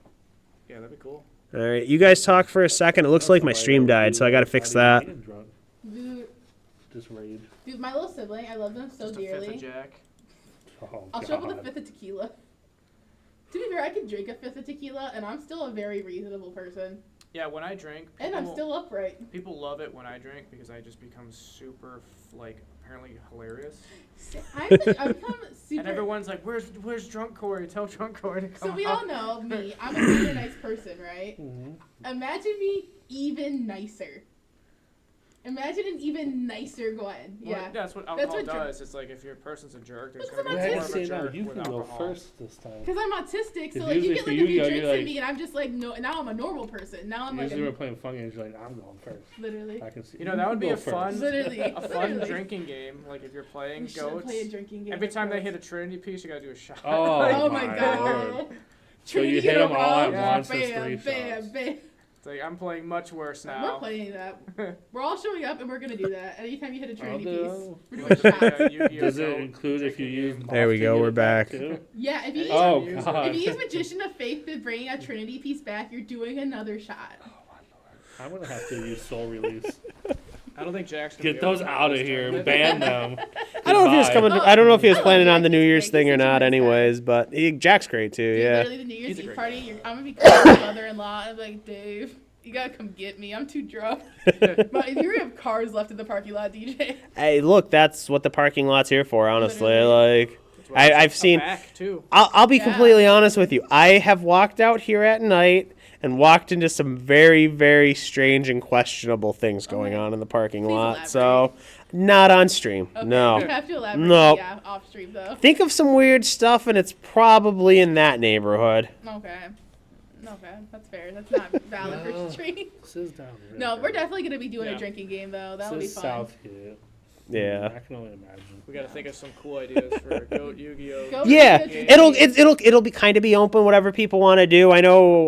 Yeah, that'd be cool. All right, you guys talk for a second. It looks like my stream died, so I got to fix that. Dude, Just rage. dude, my little sibling, I love them so Just a fifth of dearly. Jack. Oh, I'll show up with a God. fifth of tequila. To be fair, I can drink a fifth of tequila, and I'm still a very reasonable person. Yeah, when I drink, And I'm still upright. people love it when I drink because I just become super apparently hilarious. I'm become super. And everyone's like, "Where's drunk Corey? Tell drunk Corey to come." So we out." all know me. I'm a super nice person, right? Mhm. Imagine me even nicer. Imagine an even nicer Gwen. Well, Yeah. that's what That's alcohol what does. It's like if your person's a jerk, there's Because gonna I'm be Yeah, more of a see, now jerk you with can go alcohol. first this time. Because I'm autistic, so Because like you usually get for like you, a few you're drinks like- in me, and I'm just like no. Now I'm a normal person. Now I'm like Usually we're playing fun games, you're like, I'm going first. literally. I can see. You know, that would be go a fun, first. Literally. a fun Literally. drinking game. Like if you're playing We should goats, play a drinking game. every with time they goats. hit a Trinity piece, you gotta do a shot. Oh, Oh my my god. Lord. So Trinity you hit in a them all at row. once, Bam, it's bam, 3 bam, shots. bam. It's like I'm playing much worse We're now. playing that. We're all showing up, and we're gonna do that. Anytime you hit a Trinity do. piece, we're doing Like the, shots. Yu-Gi-Oh Does it goat include if you drinking use game. There we Moth go, to we're get it back, back. too? Yeah, if you use Oh, use it. God. if you use Magician of Faith to bring a Trinity piece back, you're doing another shot. I'm going to have to use Soul Release. I don't think Jack's gonna Get be able those to out of this here. time. Ban them. I don't know if he was Goodbye. coming. I don't know if he was Oh, planning on the Jack New is Year's great. thing or He's such a not, nice guy. anyways. But Jack's great too. Dude, Yeah. literally the New Year's He's a Eve great party, guy. I'm gonna be calling my mother-in-law. I'm like, Dave, you gotta come get me. I'm too drunk. But if you have cars left in the parking lot, DJ. Hey, look, that's what the parking lot's here for. Honestly, Literally. like That's why it's I've a seen. back too. I'll be Yeah. completely honest with you. I have walked out here at night and walked into some very, very strange and questionable things going Okay. on in the parking Please lot. So, not on stream. Okay, No. you have to elaborate. No. Yeah, off stream though. Think of some weird stuff, and it's probably in that neighborhood. Okay. Okay, that's fair. That's not valid No. for stream. This is down here. No, we're definitely gonna be doing Yeah. a drinking game though. That'll be This is fun. Southgate. Yeah. I can only imagine. We gotta think of some cool ideas for Goat Yu-Gi-Oh. Goat Yeah, Yu-Gi-Oh. it'll be kind of be open, whatever people want to do. I know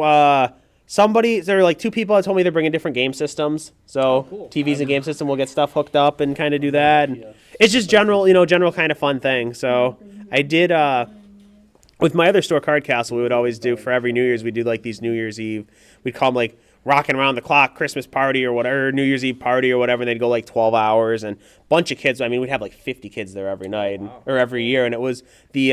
there are like 2 people that told me they're bringing different game systems. So Oh, cool. TVs and game system will get stuff hooked up and kind of do that. And Yeah. it's just general kind of fun thing. So I did with my other store, Card Castle. We would always do for every New Year's. We do like these New Year's Eve. We'd call them like rocking around the clock Christmas party or whatever, New Year's Eve party or whatever, and they'd go like 12 hours, and a bunch of kids. I mean, we'd have like 50 kids there every night or every year, and it was the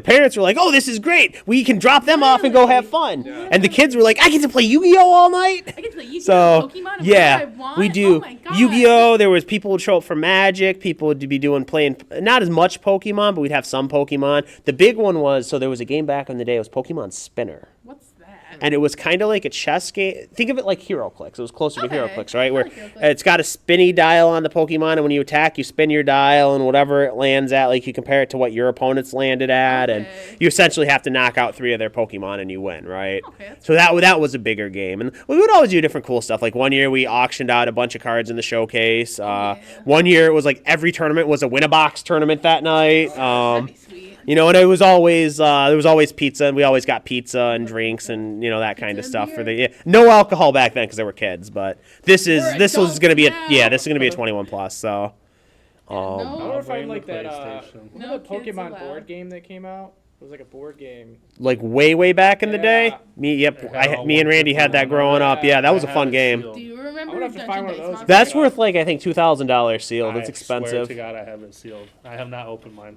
parents were like, "Oh, this is great. We can drop them off and go have fun." Yeah. And the kids were like, "I get to play Yu-Gi-Oh all night." I get to play Yu-Gi-Oh! So Pokemon, yeah, I want. we do Oh my God. Yu-Gi-Oh. There was people would show up for Magic. People would be playing not as much Pokemon, but we'd have some Pokemon. The big one was there was a game back in the day. It was Pokemon Spinner. What's that? And it was kind of like a chess game. Think of it like HeroClix. It was closer to Okay. HeroClix, right? I Where like HeroClix. it's got a spinny dial on the Pokemon, and when you attack, you spin your dial, and whatever it lands at, like you compare it to what your opponent's landed at, and Okay. you essentially have to knock out 3 of their Pokemon, and you win, right? Okay, that's So that was a bigger game, and we would always do different cool stuff. Like one year, we auctioned out a bunch of cards in the showcase. Yeah. One year, it was like every tournament was a win-a-box tournament that night. That'd be sweet. You know, and it was always there was always pizza, and we always got pizza and drinks and that kind of Pizza stuff and for beer? no alcohol back then because they were kids. But this was adults going to be now. this is going to be a 21 plus. So, I No. wonder if I Bring like the that. PlayStation. Remember No the kids Pokemon allowed. board game that came out? It was like a board game. like way back in the day, Yeah. me had all me and Randy had that growing up. Yeah, that was a I fun have it game. sealed. Do you I remember would have to Dungeon find one of Dice those. Monsters? That's worth like I think $2,000 sealed. It's I expensive. swear to God, I have it sealed. I have not opened mine.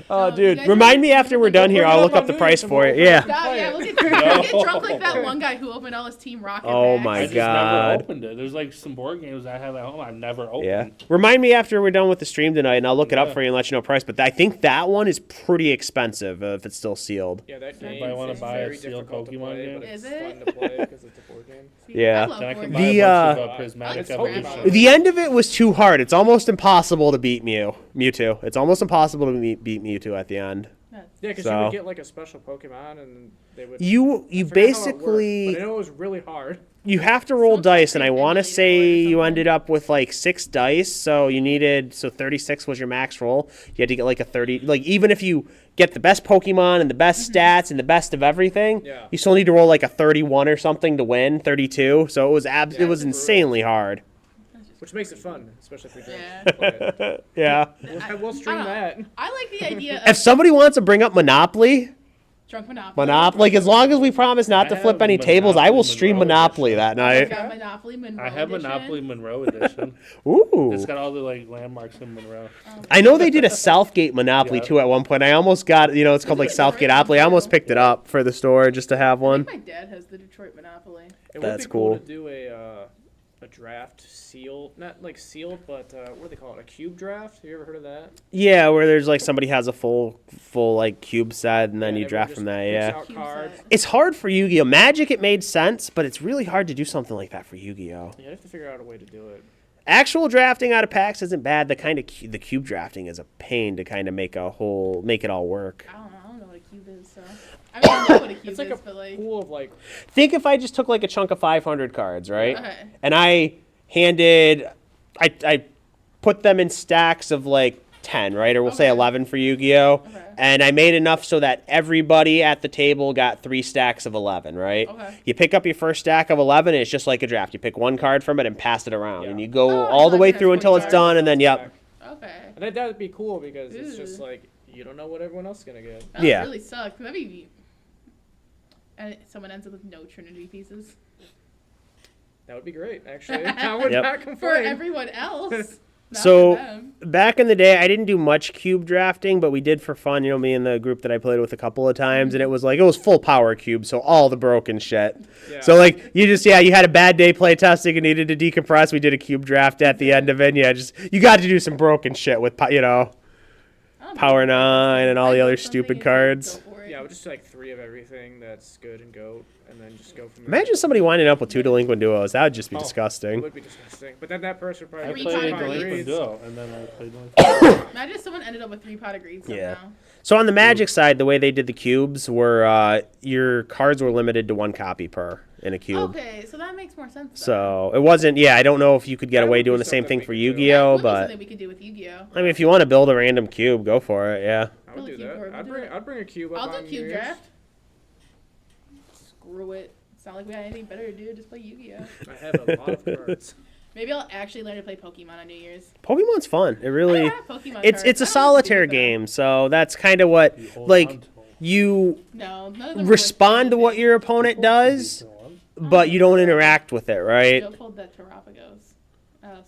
Oh, you dude, guys remind me remember- after we're done here. I'll look up the price for it. Yeah. God, yeah, look get drunk like that one guy who opened all his Team Rocket Oh packs. my I just God. never opened it. There's like some board games I have at home I've never opened. Yeah. Remind me after we're done with the stream tonight, and I'll look it up Yeah. for you and let you know price. But I think that one is pretty expensive if it's still sealed. Yeah, that game Anybody wanna is buy a very sealed difficult to Pokemon play, game? but it's Is it? fun to play because it's a board game. Yeah. I love Then I board can games. buy The, a bunch uh, of prismatic It's evolution. Pokemon. The end of it was too hard. It's almost impossible to beat Mewtwo. It's almost impossible to beat Mewtwo at the end. Yeah, because So- you would get like a special Pokemon, and they would. You I forgot how it worked, basically but I know it was really hard. you have to roll Sounds dice, like and I they want to emulated say it or you something. ended up with like 6 dice. So you needed 36 was your max roll. You had to get like a 30. Like even if you get the best Pokemon and the best stats and the best of everything, Yeah. you still need to roll like a 31 or something to win. 32. So it was Yeah, it was it's brutal. insanely hard. Which makes it fun, especially if we drink. Yeah. Play it. Yeah. We'll stream I don't know. that. I like the idea If of somebody wants to bring up Monopoly, drunk Monopoly. like as long as we promise not I to flip have any tables, I will Monopoly stream Monroe Monopoly edition. that I've night. got Monopoly Monroe I have edition. Monopoly Monroe edition. Ooh. It's got all the like landmarks in Monroe. I know they did a Southgate Monopoly Yeah. too at one point. I almost got it's called like Southgate Monopoly. I almost picked it up for the store just to have I one. think my dad has the Detroit Monopoly. It That's would be cool cool. to do a draft seal, not like sealed, but what do they call it? A cube draft? Have you ever heard of that? Yeah, where there's like somebody has a full like cube set and then Yeah, you everyone draft just from that. picks Yeah. out Cube cards. set. It's hard for Yu-Gi-Oh! Magic it made sense, but it's really hard to do something like that for Yu-Gi-Oh! You have to figure out a way to do it. Actual drafting out of packs isn't bad. The kind of the cube drafting is a pain to kind of make it all work. I don't know what a cube is, so. I mean, I know what a cube It's like is, a but like. pool of like. Think if I just took like a chunk of 500 cards, right? Okay. And I put them in stacks of like 10, right? Or we'll say Okay. 11 for Yu-Gi-Oh! Okay. And I made enough so that everybody at the table got 3 stacks of 11, right? Okay. You pick up your first stack of 11, and it's just like a draft. You pick one card from it and pass it around. Yeah. And you go Oh, all the like way that's through what until it's cards done, and then, yep. Okay. And that would be cool because it's just Ew. like you don't know what everyone else is gonna get. That Yeah. would really suck. Maybe. And someone ends up with no Trinity pieces. That would be great, actually. I would Yep. not For complain. everyone else. Not So- for them. Back in the day, I didn't do much cube drafting, but we did for fun. You know, me and the group that I played with a couple of times, and it was full power cube, so all the broken shit. Yeah. So like you had a bad day play testing and needed to decompress. We did a cube draft at the end of it. And yeah, you got to do some broken shit with I don't Power know. 9 and all I the know other something, stupid it's like, cards. go for it. Yeah, just like 3 of everything that's good and goat, and then just go from there. Imagine somebody winding up with 2 delinquent duos. That would just be Oh, It disgusting. would be disgusting. But then that person would I probably Three played pot of Delinquent greens. Duo, and then I played Delinquent. Imagine if someone ended up with 3 pot of greens Yeah. somehow. So on the Magic side, the way they did the cubes were your cards were limited to 1 copy per in a cube. Okay, so that makes more sense. Then. So it wasn't. Yeah, I don't know if you could get That away would be doing the same something thing for we could do. Yu-Gi-Oh, would be but something we could do with Yu-Gi-Oh. I mean, if you want to build a random cube, go for it. Yeah. I would Really do cute board, that. we'll do it. I'd bring a cube up I'll do on cube New draft. Screw it. It's not like we had anything better to do. Just play Yu-Gi-Oh. I have a lot of cards. Maybe I'll actually learn to play Pokemon on New Year's. Pokemon's fun. It I really. don't have Pokemon It's cards. it's a I don't know what to do solitaire with them. game, so that's kind of what You hold like on to 'em. you No, none of them respond to were what your opponent does. but you don't interact with it, right? Joe pulled that Terrapagos.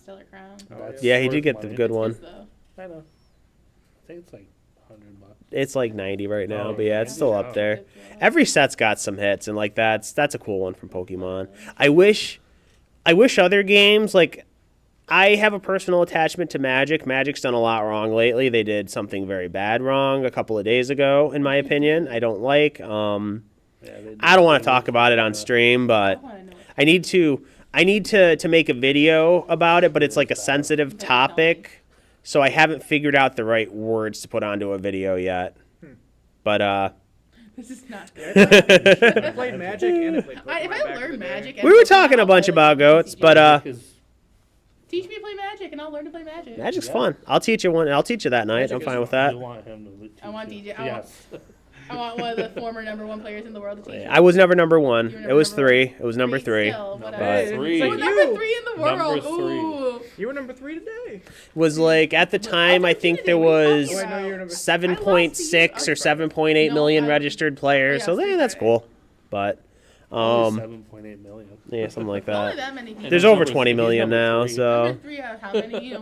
Stellar Crown. Yeah, he worth did get the money. good It's one. his, though. I know. I think it's like $100. It's like 90 right now, Oh, but yeah, it's still up there. Good job. Every set's got some hits, and like that's a cool one from Pokemon. I wish other games, like, I have a personal attachment to Magic. Magic's done a lot wrong lately. They did something very bad wrong a couple of days ago, in my opinion. I don't like. Yeah, I don't want to talk about it on stream, I but want to know. I need to make a video about it, but it's like a sensitive topic, so I haven't figured out the right words to put onto a video yet. But This is not Yeah, good. I played Magic and I played Pokemon If I back in learn the day. Magic, we were talking a bunch about goats, but teach me to play Magic, and I'll learn to play Magic. Magic's Yeah. fun. I'll teach you that night. Magic I'm is fine with fun. that. You want him to teach I want you. DJ. Yes. I want one of the former #1 players in the world to teach me. I was never number one. You were It never was number three. one? It was number three. Still, Number whatever. Hey, three. it's Oh, like number you. 3 in the world. Number three. Ooh. You were number 3 today. Was like at the time I think there was Oh, I know you're number. 7.6 or 7.8 No, million I- registered players. Yeah, So Street that's Fighter. cool. But Only 7.8 million. yeah, something like Only that. that many people. There's He's over number 20 three. million He's number now, three. so Number 3 out of how many?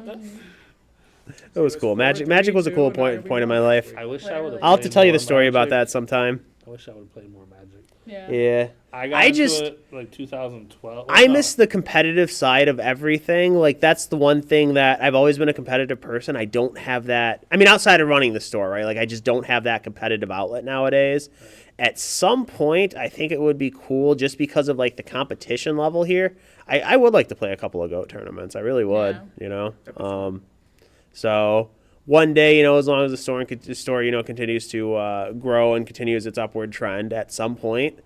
it was cool. Magic was a cool point in my life. I wish I would have. I'll have to tell you the story about that sometime. I wish I would have played more Magic. Yeah. Yeah. I got I into just- it like 2012. I miss the competitive side of everything. Like, that's the one thing that I've always been a competitive person. I don't have that. I mean, outside of running the store, right? Like, I just don't have that competitive outlet nowadays. At some point, I think it would be cool just because of, like, the competition level here. I would like to play a couple of GOAT tournaments. I really would, Yeah. you know? So one day, you know, as long as the store, you know, continues to grow and continues its upward trend, at some point,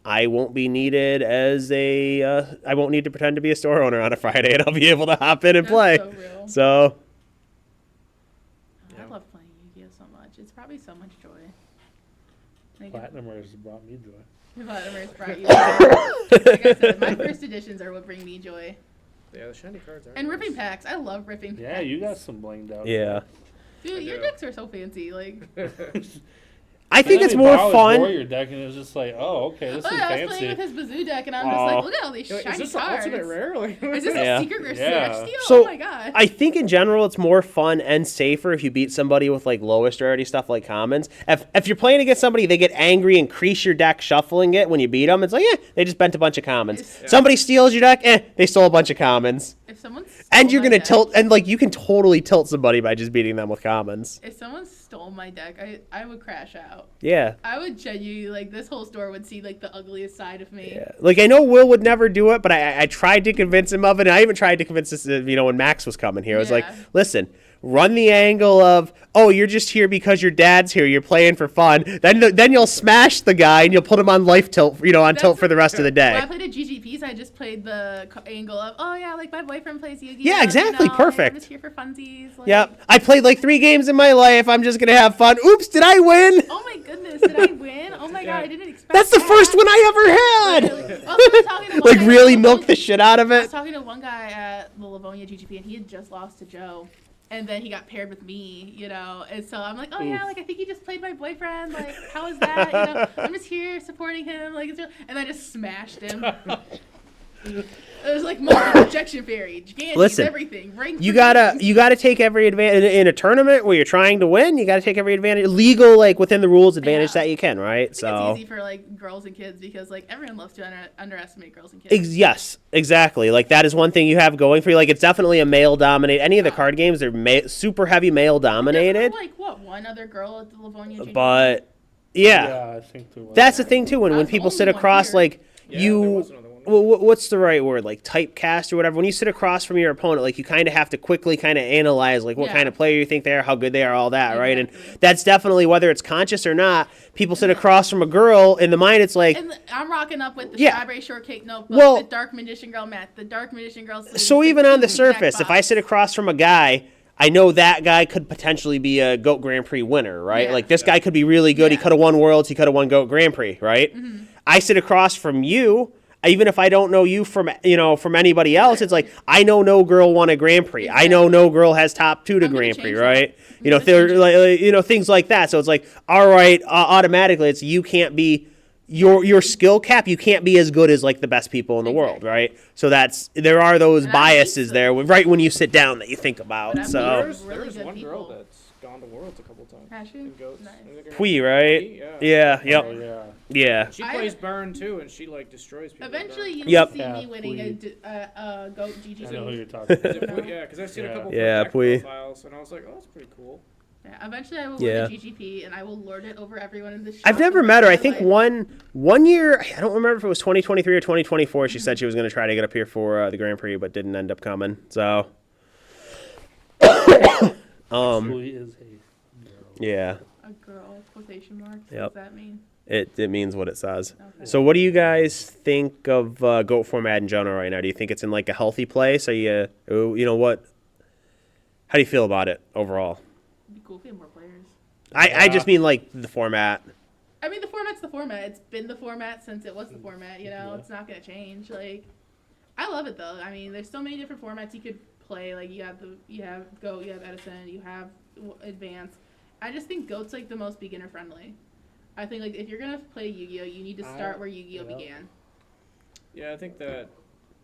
I won't be needed as I won't need to pretend to be a store owner on a Friday, and I'll be able to hop in and That's play. so real. So I love playing Yu-Gi-Oh so much. It's probably so much joy. Like, Platinumers brought me joy. Platinumers brought you joy. Like I said, my first editions are what bring me joy. Yeah, the shiny cards are. And ripping packs. I love ripping Yeah, packs. you got some blinged out. yeah, Dude, your do. decks are so fancy. Like, I think it's And then more he borrowed fun. Warrior deck, and it was just like, oh, okay, this oh, is yeah, I was playing fancy. with his Bazoo deck, and I'm just Oh. like, look at all these You're like, shiny is this the cards. ultimate rare? Like, Is this Yeah. a secret rare Yeah. scratch steal? So, oh my god. I think in general it's more fun and safer if you beat somebody with like lowest rarity stuff like commons. If you're playing against somebody, they get angry and crease your deck shuffling it when you beat them. It's like, they just bent a bunch of commons. It's- Somebody steals your deck, they stole a bunch of commons. if someone And stole you're my gonna deck- tilt, and like you can totally tilt somebody by just beating them with commons. If someone stole my deck, I would crash out. Yeah. I would genuinely, like, this whole store would see, like, the ugliest side of me. Yeah. Like, I know Will would never do it, but I tried to convince him of it. And I even tried to convince this, you know, when Max was coming here. I was like, Yeah. listen, run the angle of, oh, you're just here because your dad's here. You're playing for fun. Then you'll smash the guy and you'll put him on life tilt, you know, on tilt for the rest of the When I day. played at GGPs, I just played the angle of, oh yeah, like my boyfriend plays Yu-Gi-Oh. Yeah, exactly, You know, perfect. I'm just here for funsies. Like, Yep. I played like 3 games in my life. I'm just going to have fun. Oops, did I win? Oh my goodness, did I win? Oh my god, I didn't expect That's the that. first one I ever Really? had. Also, I was talking to one Like, guy- really milk the shit out of I was it. talking to one guy at the Livonia GGP, and he had just lost to Joe. And then he got paired with me, you know, and so I'm like, oh yeah, like I think he just played my boyfriend. Like, how is that? You know, I'm just here supporting him. Like, it's real. And I just smashed him. It was like multiple projection fairy, gigantic, Listen, everything. Ring You projection. gotta take every advantage in a tournament where you're trying to win. You gotta take every advantage, legal, like within the rules, advantage Yeah. that you can, right? I think So it's easy for like girls and kids because like everyone loves to underestimate girls and kids. yes, exactly. Like that is one thing you have going for you. Like it's definitely a male dominated. Any of the card games are super heavy male dominated, Like what? One other girl at the Livonia GGP? but yeah, I think there was. that's the thing too. When That's people the sit only one across, here. like Yeah, there you. was another one. What's the right word? Like typecast or whatever. When you sit across from your opponent, like you kind of have to quickly kind of analyze like what Yeah. kind of player you think they are, how good they are, all that, right? And Exactly. that's definitely whether it's conscious or not. People sit across from a girl in the mind. It's like And I'm rocking up with the Yeah. strawberry shortcake notebook, Well- the dark magician girl mat, the dark magician girl. so. Even on the surface, if I sit sit across from a guy, I know that guy could potentially be a GOAT Grand Prix winner, right? Yeah. Like this guy could be really good. He Yeah. could have won Worlds. He could have won GOAT Grand Prix, right? I sit across from you. Even if I don't know you from anybody else, it's like I know no girl won a Grand Prix. I know no girl has top 2 to I'm gonna Grand Prix, change right? that. You know, I'm gonna change things like that. So it's like, all right, automatically, it's you can't be your skill cap, you can't be as good as like the best people in the world, right? So there are those And I'm biases used to there right when you sit down that you think about. But I'm So used to- Really There's good one girl people. that's gone to Worlds a couple times. Has she? In Goats. Nice. I think her Pui, name's right? Pui, yeah. Yeah, Oh, yep, yeah. yeah. She I- plays Burn too, and she like destroys people. with Eventually, Burn. you Yep. will see Yeah, me winning a GOAT I know who GGP. you're talking Is it about. Pui? Yeah, because I've seen a Yeah. couple Yeah, of Pui. profiles, and I was like, oh, that's pretty cool. Yeah, eventually I will Yeah. win a GGP, and I will lord it over everyone in this shop. I've never for the met her. I rest of think my life. one year, I don't remember if it was 2023 or 2024. She said she was going to try to get up here for the Grand Prix, but didn't end up coming. So, Pui is a girl. yeah, A girl, quotation marks. Yep. What does that mean? it means what it says. Okay. So, what do you guys think of GOAT format in general right now? Do you think it's in like a healthy place? Are what? How do you feel about it overall? It'd be cool if we had more players. I just mean like the format. I mean, the format's the format. It's been the format since it was the format. You know, Yeah. it's not gonna change. Like, I love it though. I mean, there's so many different formats you could play. Like, you have Go, you have Edison, you have Advanced. I just think Goat's like the most beginner friendly. I think like if you're gonna play Yu-Gi-Oh, you need to start where Yu-Gi-Oh yeah. began. Yeah, I think that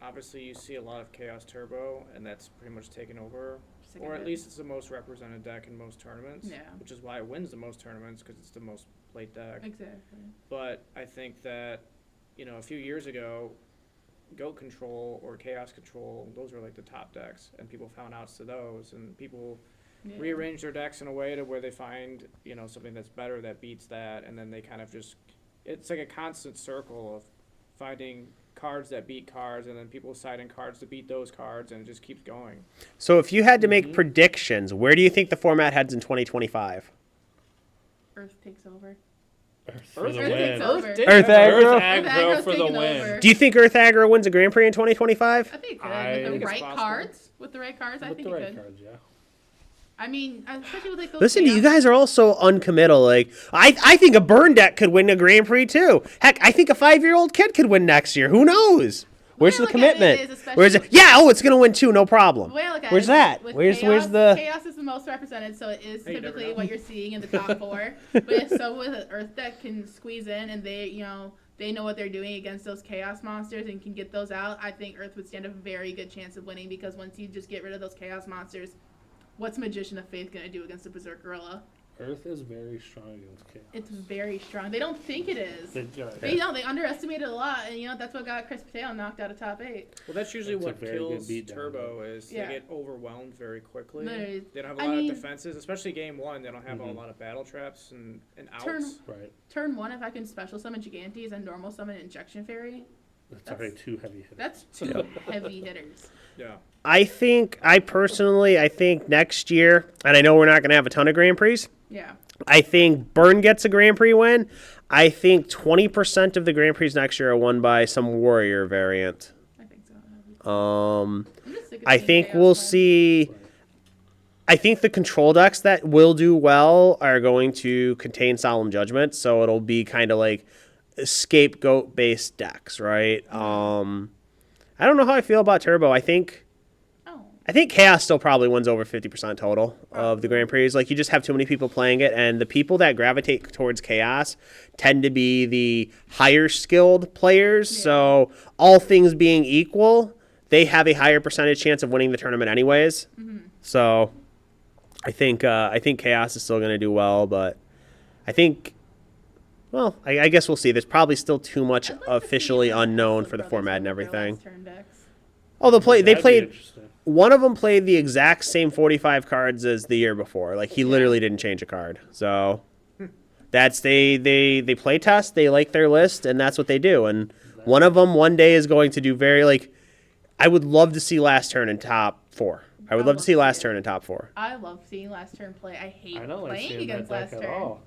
obviously you see a lot of Chaos Turbo, and that's pretty much taken over. Sick Or of at it. least it's the most represented deck in most tournaments. Yeah. Which is why it wins the most tournaments, because it's the most played deck. Exactly. But I think that, a few years ago, Goat Control or Chaos Control, those were like the top decks, and people found outs to those, and people Yeah. rearrange their decks in a way to where they find, something that's better that beats that, and then they kind of just, it's like a constant circle of finding cards that beat cards, and then people citing cards to beat those cards, and it just keeps going. So, if you had to make predictions, where do you think the format heads in 2025? Earth takes over. Earth for the Earth win. takes over. did Earth have- aggro? Earth Aggro's aggro for the taking win. over. Do you think Earth Aggro wins a Grand Prix in 2025? I think it could. I With think the it's right possible. cards. With the right cards, I With think the it right could. cards, yeah. I mean, especially with like those. Listen, you chaos- guys are all so uncommittal. Like, I think a burn deck could win a Grand Prix too. Heck, I think a 5-year-old kid could win next year. Who knows? Where's way the I look at it commitment? is, especially Where's it? with- Yeah, oh, it's gonna win too. No problem. The way I look at Where's it is that? with Where's chaos, the? chaos is the most represented, so it is Hey, you never typically know. what you're seeing in the top four. But if so with an Earth deck can squeeze in and they know what they're doing against those chaos monsters and can get those out, I think Earth would stand a very good chance of winning, because once you just get rid of those chaos monsters, what's Magician of Faith gonna do against a Berserk Gorilla? Earth is very strong against chaos. It's very strong. They don't think it is. They- They underestimate it a lot, and that's what got Chris Pateo knocked out of top 8. Well, that's usually That's a what very good kills beatdown, Turbo is Yeah. they get overwhelmed very quickly. Literally. They don't have a I lot mean- of defenses, especially game one. They don't have a Mhm. lot of battle traps and outs. Turn- Right. Turn 1, if I can special summon Gigantes and normal summon Injection Fairy, That's already too heavy hitters. that's two heavy hitters. Yeah. I think next year, and I know we're not gonna have a ton of Grand Prix. Yeah. I think Burn gets a Grand Prix win. I think 20% of the Grand Prix next year are won by some Warrior variant. I think so. Um, I'm just sick of I seeing think Chaos we'll win. see. Right. I think the control decks that will do well are going to contain Solemn Judgment, so it'll be kind of like scapegoat based decks, right? I don't know how I feel about Turbo. I think Chaos still probably wins over 50% total of the Grand Prix. Like, you just have too many people playing it, and the people that gravitate towards Chaos tend to be the higher skilled players. Yeah. So, all things being equal, they have a higher percentage chance of winning the tournament anyways. So, I think Chaos is still going to do well, but I think, well, I guess we'll see. There's probably still too much I'd like to see officially the unknown Hustle for the Brothers format and win their everything. last turn decks. Oh, they That'd be played. interesting. One of them played the exact same 45 cards as the year before. Like, he literally didn't change a card. So that's they play test. They like their list, and that's what they do. And one of them one day is going to do very like. I would love to see last turn in top 4. I would love to see last turn in top 4. I love seeing last turn play. I hate I don't like playing seeing that against deck last at turn. all.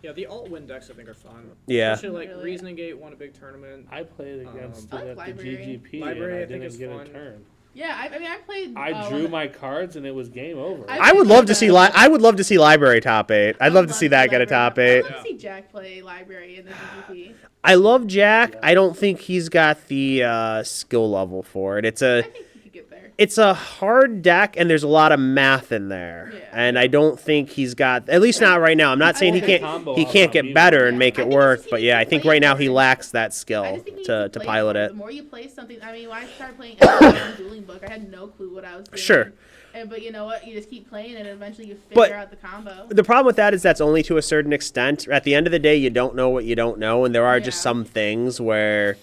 Yeah, the alt win decks I think are fun. Yeah. Especially like Really? Reasoning Gate won a big tournament. I played against I it like at the Library. GGP Library, I and I think didn't is get fun. a turn. Yeah, I mean, I played. I drew my cards and it was game over. I would love to see I would love to see Library top 8. I'd love to see that get a top 8. I'd love to see Jack play Library in the GGP. I love Jack. Yeah. I don't think he's got the skill level for it. I think he could get there. it's a hard deck, and there's a lot of math in there. Yeah. And I don't think he's got, at least not right now. I'm not saying he can't get better and make it work, but yeah, I think right now he lacks that I skill just think you to need play pilot more. it. The more you play something, I mean, when I started playing on Dueling Book, I had no clue what I was doing. Sure. But you know what? You just keep playing, and eventually you But figure out the combo. the problem with that is that's only to a certain extent. At the end of the day, you don't know what you don't know, and there are just Yeah. some things where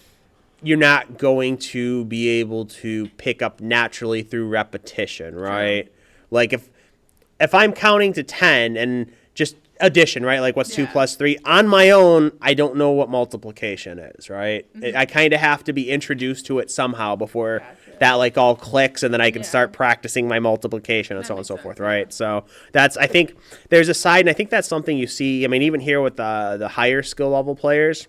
you're not going to be able to pick up naturally through repetition, right? Like if I'm counting to 10 and just addition, right? Like what's 2 Yeah. plus 3? On my own, I don't know what multiplication is, right? Mm-hmm. I kind of have to be introduced to it somehow before Gotcha. that like all clicks, and then I can Yeah. start practicing my multiplication and That so on and makes so sense, forth, yeah. right? So that's, I think there's a side, and I think that's something you see. I mean, even here with the higher skill level players,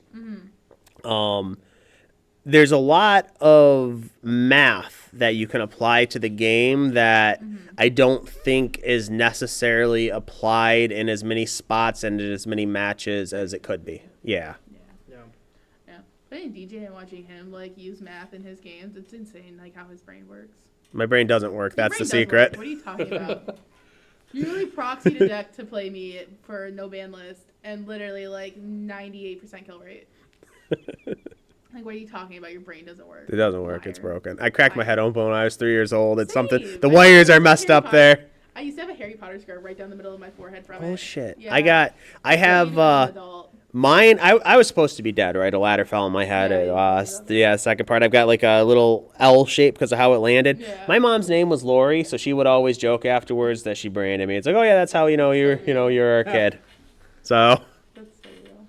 there's a lot of math that you can apply to the game that I don't think is necessarily applied in as many spots and in as many matches as it could be. Yeah. Yeah. Yeah. Playing DJ and watching him like use math in his games, it's insane like how his brain works. My brain doesn't work. His That's the brain does secret. work. What are you talking about? You really proxied a deck to play me for no ban list and literally like 98% kill rate. Like, what are you talking about? Your brain doesn't work. It doesn't work. It's Liar. broken. I cracked my head open when I was 3 years old. It's something. Same. The My wires brother are was messed Harry up Potter. there. I used to have a Harry Potter scar right down the middle of my forehead from it. Oh shit! Yeah. I have mine. I was supposed to be dead, right? A ladder fell on my head. Yeah, Second part. I've got like a little L shape because of how it landed. Yeah. My mom's name was Lori, so she would always joke afterwards that she branded me. It's like, oh yeah, that's how you're a kid. So That's so real.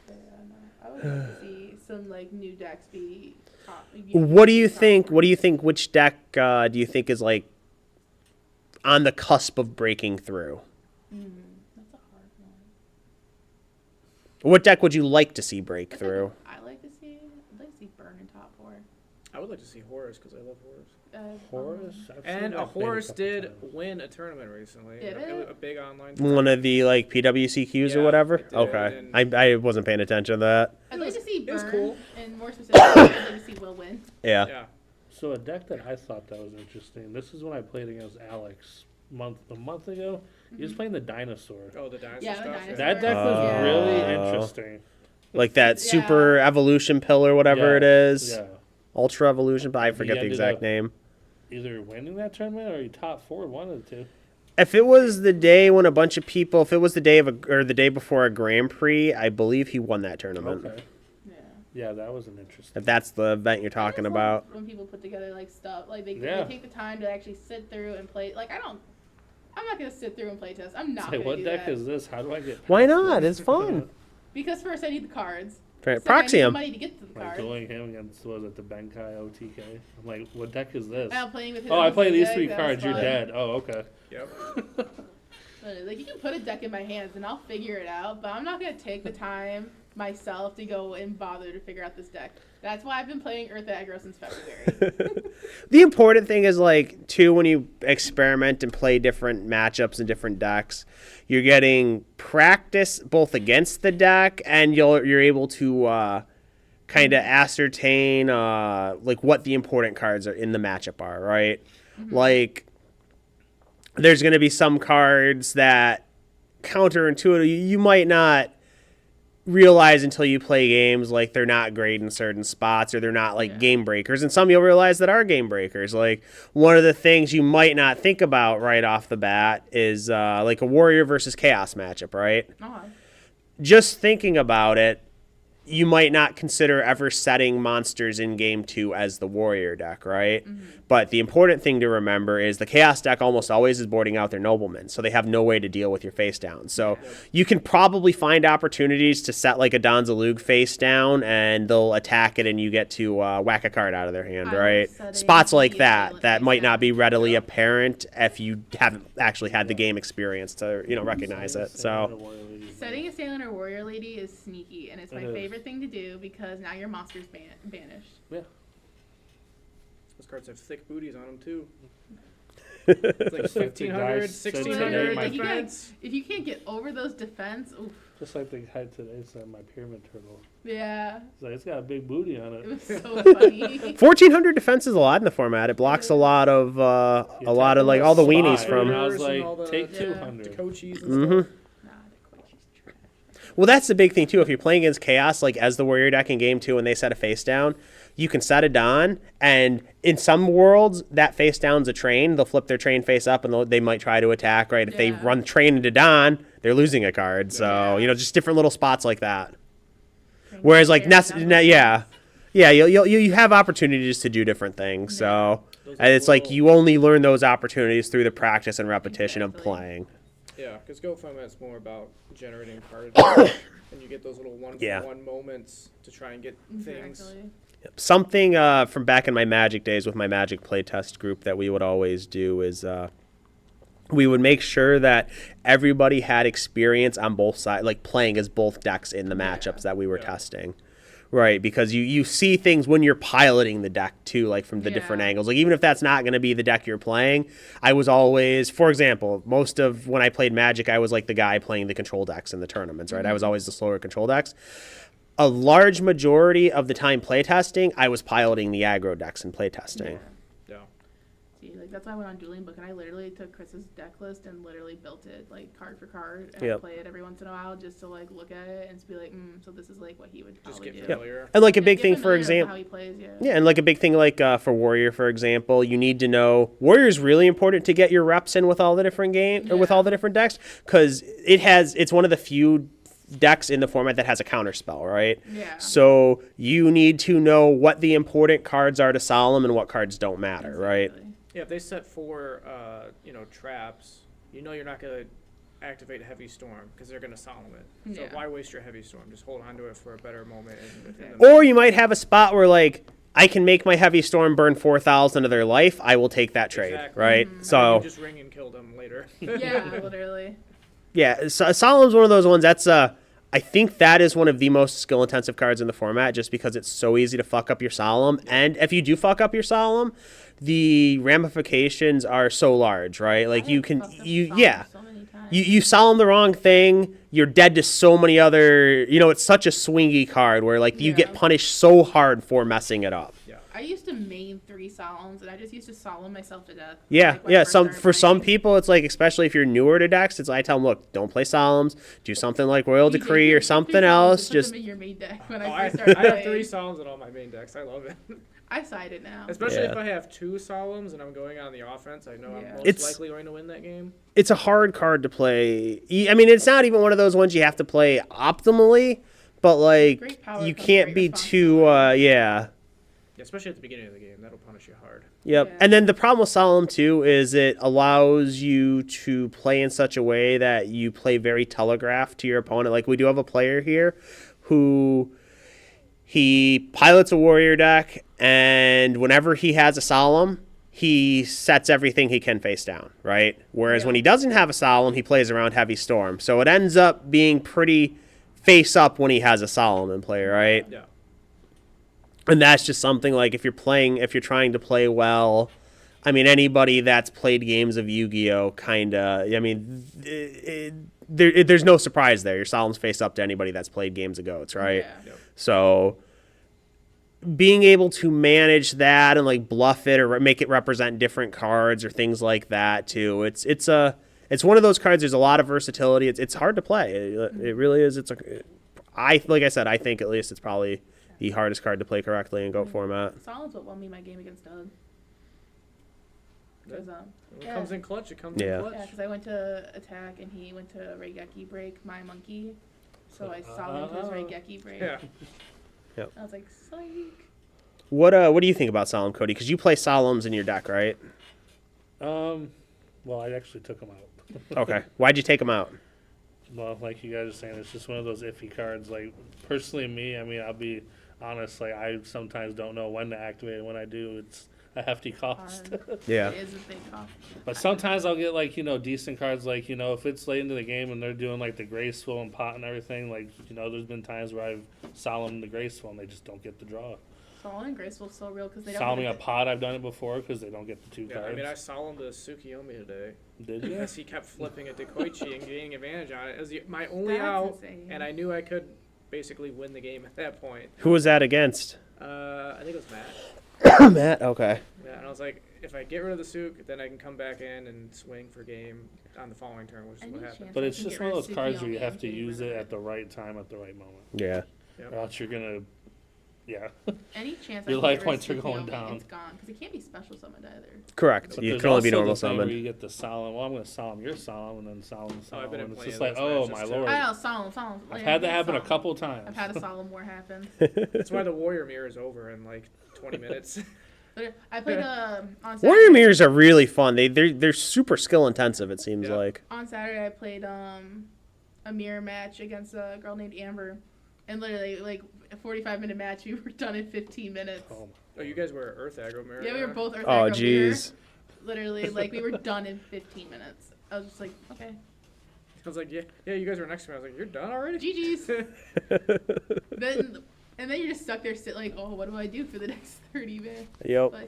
But, no. I would like to see some like new decks be. what do you think? What do you think? Which deck do you think is like on the cusp of breaking through? That's a hard one. What deck would you like to see break I'd through? like to see Burn in top 4. I would like to see Horus because I love Horus. Horus? I've And seen a that played Horus couple did times. win a tournament recently. Did It was it? a big online One of the like PWCQs or Yeah, whatever. it did, Okay, and- I wasn't paying attention to that. I'd like to see it was Burn, cool. and more specifically, I'd like to see Will win. Yeah. Yeah. So a deck that I thought that was interesting. This is when I played against Alex a month ago. He was playing the dinosaur. Oh, the dinosaur Yeah, the stuff. dinosaur. That deck was Oh. really interesting. Like that Yeah. super evolution pill or whatever it is. Yeah. Ultra evolution, but I forget the ended exact up- name. Either winning that tournament or he top 4, one of the two. If it was the day when a bunch of people, if it was the day of or the day before a Grand Prix, I believe he won that tournament. Okay. Yeah. Yeah, that was an interesting. If that's the event you're talking I just about. love when people put together like stuff, like they Yeah. take the time to actually sit through and play. Like I'm not gonna sit through and play test. I'm not Say, gonna what do deck that. is this? How do I get? Why past not? this? It's fun. Because first I need the cards. Right, Second, I need the Proxium. money to get to the Like cards. dueling him against was it the Benkai OTK? I'm like, what deck is this? I'm playing with him. Oh, I play these deck, 3 that was cards. You're fun. dead. Oh, okay. Yep. Like you can put a deck in my hands and I'll figure it out, but I'm not gonna take the time myself to go and bother to figure out this deck. That's why I've been playing Earth Aggro since February. The important thing is like too when you experiment and play different matchups and different decks, you're getting practice both against the deck and you're able to kind of ascertain like what the important cards are in the matchup are, right? Like there's going to be some cards that counterintuitive you might not realize until you play games, like they're not great in certain spots or they're not like game breakers, and some you'll realize that are game breakers. Like one of the things you might not think about right off the bat is like a warrior versus chaos matchup, right? Just thinking about it, you might not consider ever setting monsters in game 2 as the warrior deck, right? But the important thing to remember is the chaos deck almost always is boarding out their noblemen, so they have no way to deal with your face down. So you can probably find opportunities to set like a Donzalug face down and they'll attack it and you get to whack a card out of their hand, right? Spots like that might not be readily apparent if you haven't actually had the game experience to recognize it. So Setting a Sailing or Warrior Lady is sneaky, and it's my It is. favorite thing to do because now your monster's banished. Yeah. Those cards have thick booties on them too. It's like Just like the 1500, guys said 1600 today, Like, you defense. if you can't get over those defense, oof. Just like the guy today said, my pyramid turtle. Yeah. It's like, it's got a big booty on It it. was so funny. 1400 defense is a lot in the format. It blocks a lot of like all the weenies Spy, from. And I was and all like, the- take Yeah. 200. Kochis and Mhm. stuff. Nah, the Koichi's trash. Well, that's the big thing too. If you're playing against Chaos, like as the warrior deck in game 2, and they set a face down, you can set a Don, and in some worlds that face down's a train. They'll flip their train face up, and they might try to attack. Right? If they Yeah. run train into Don, they're losing a card. So Yeah. just different little spots like that. Train Whereas like carries down those yeah, you have opportunities to do different things. So Those and are it's like cool. you only learn those opportunities through the practice and repetition of Exactly. playing. Yeah, because Go format's more about generating cards, and you get those little Yeah. one moments to try and get things. Exactly. Something from back in my Magic days with my Magic playtest group that we would always do is we would make sure that everybody had experience on both sides, like playing as both decks in the matchups that we were Yeah. testing. Right, because you see things when you're piloting the deck too, like from the different Yeah. angles. Like even if that's not going to be the deck you're playing, I was always, for example, most of when I played Magic, I was like the guy playing the control decks in the tournaments, right? I was always the slower control decks. A large majority of the time playtesting, I was piloting the aggro decks and playtesting. Yeah. Yeah. See, like that's why I went on Dueling Book and I literally took Chris's deck list and literally built it like card for card and Yep. I play it every once in a while just to like look at it and just be like, so this is like what he would Just probably get do. familiar. And like a Yeah, big get thing, for familiar with example, how he plays, yeah. yeah, and like a big thing like for Warrior, for example, you need to know Warrior is really important to get your reps in with all the different or with all the different decks, because it's one of the few decks in the format that has a counter spell, right? Yeah. So you need to know what the important cards are to Solemn and what cards don't matter, right? Exactly. Yeah, if they set 4, traps, you're not gonna activate Heavy Storm because they're gonna solemn it. So Yeah. why waste your Heavy Storm? Just hold on to it for a better moment. In the Or you might have a spot where like I can make my Heavy Storm burn 4,000 of their life. I will take that trade, Exactly. right? Mhm. So you just ring and kill them later. Yeah, literally. yeah, Solemn's one of those ones that's I think that is one of the most skill intensive cards in the format just because it's so easy to fuck up your Solemn. And if you do fuck up your Solemn, the ramifications are so large, right? Like I you have can fucked up you Solemn yeah. so many times. You Solemn the wrong thing, you're dead to so many other, it's such a swingy card where like you get Yeah. punished so hard for messing it up. I used to main 3 Solemns and I just used to Solemn myself to death. Yeah, like, when I yeah. first Some started for some playing. people, it's like, especially if you're newer to decks, I tell them, look, don't play Solemns, do something like Royal You Decree did or put something 3 Solemns else. and put Just them in your main deck when Oh, I I, first started I have playing. 3 Solemns in all my main decks. I love it. I side it now. Especially Yeah. if I have 2 Solemns and I'm going on the offense, I know Yeah. I'm most It's- likely going to win that game. it's a hard card to play. I mean, it's not even one of those ones you have to play optimally, but like Great power you comes can't great be too. responsibility. Yeah. Yeah, especially at the beginning of the game. That'll punish you hard. Yep. Yeah. And then the problem with Solemn too is it allows you to play in such a way that you play very telegraphed to your opponent. Like we do have a player here who he pilots a warrior deck, and whenever he has a Solemn, he sets everything he can face down, right? Whereas when he doesn't have a Solemn, he plays around Heavy Storm. So it ends up being pretty face up when he has a Solemn in play, right? Yeah. And that's just something like if you're trying to play well, I mean, anybody that's played games of Yu-Gi-Oh! There's no surprise there. Your Solemn's face up to anybody that's played games of Goats, right? Yeah. Yep. So being able to manage that and like bluff it or make it represent different cards or things like that too. It's one of those cards. There's a lot of versatility. It's hard to play. It really is. Like I said, I think at least it's probably the hardest card to play correctly in GOAT format. Solemn's what won me my game against Doug. Because When it Yeah. comes in clutch, it comes Yeah. in clutch. yeah, because I went to attack and he went to Reigeki break my monkey, so I Solemned his Reigeki break. Yeah. I was like, psych. What do you think about Solemn, Cody? Because you play Solemns in your deck, right? Well, I actually took them out. Okay. Why'd you take them out? Well, like you guys are saying, it's just one of those iffy cards. Like, personally, me, I mean, I'll be honest, like, I sometimes don't know when to activate it. When I do, it's a hefty cost. Hard. Yeah. It is a big cost. But sometimes I'll get, like, decent cards. Like, if it's late into the game and they're doing, like, the Graceful and Pot and everything, like, there's been times where I've Solemn the Graceful and they just don't get the draw. Fallen Graceful's so real because they don't. Solemn a pod, I've done it before because they don't get the 2 Yeah, cards. I mean, I solemned the Tsukiyomi today. Did you? Yes, he kept flipping it to Koichi and gaining advantage on it. It was my only That's out, insane. and I knew I could basically win the game at that point. Who was that against? I think it was Matt. Matt. Okay. Yeah, and I was like, if I get rid of the Souk, then I can come back in and swing for game on the following turn, which is Any what happened. chance But I it's can just get one of rid those cards where you Tsukiyomi have and to getting use rid it of at the right time at the right moment. Yeah. Yep. Or else you're gonna, yeah. Any chance Your I can life get rid of points are going Tsukiyomi, down. It's gone because it can't be special summoned either. Correct. But You there's can only be also normal the thing summoned. Where you get the solemn. Well, I'm gonna solemn your solemn and then solemn. Oh, I've been in And it's plenty just of like, those oh matches, my too. lord. I know, solemn. I've had that happen a Solemn. couple times. I've had a solemn war happen. That's why the Warrior Mirror is over in like 20 minutes. But I played on Saturday. Warrior mirrors are really fun. They're super skill intensive. It seems Yeah. like. On Saturday, I played a mirror match against a girl named Amber, and literally like a 45-minute match. We were done in 15 minutes. Oh, Oh, you guys were Earth Aggro Mirror? Yeah, we were both Earth Oh, Aggro mirror. jeez. Literally, like we were done in 15 minutes. I was just like, okay, I was like, yeah, you guys were next to me. I was like, you're done already? GG's. And then you're just stuck there, like, oh, what do I do for the next 30 minutes? Yep. But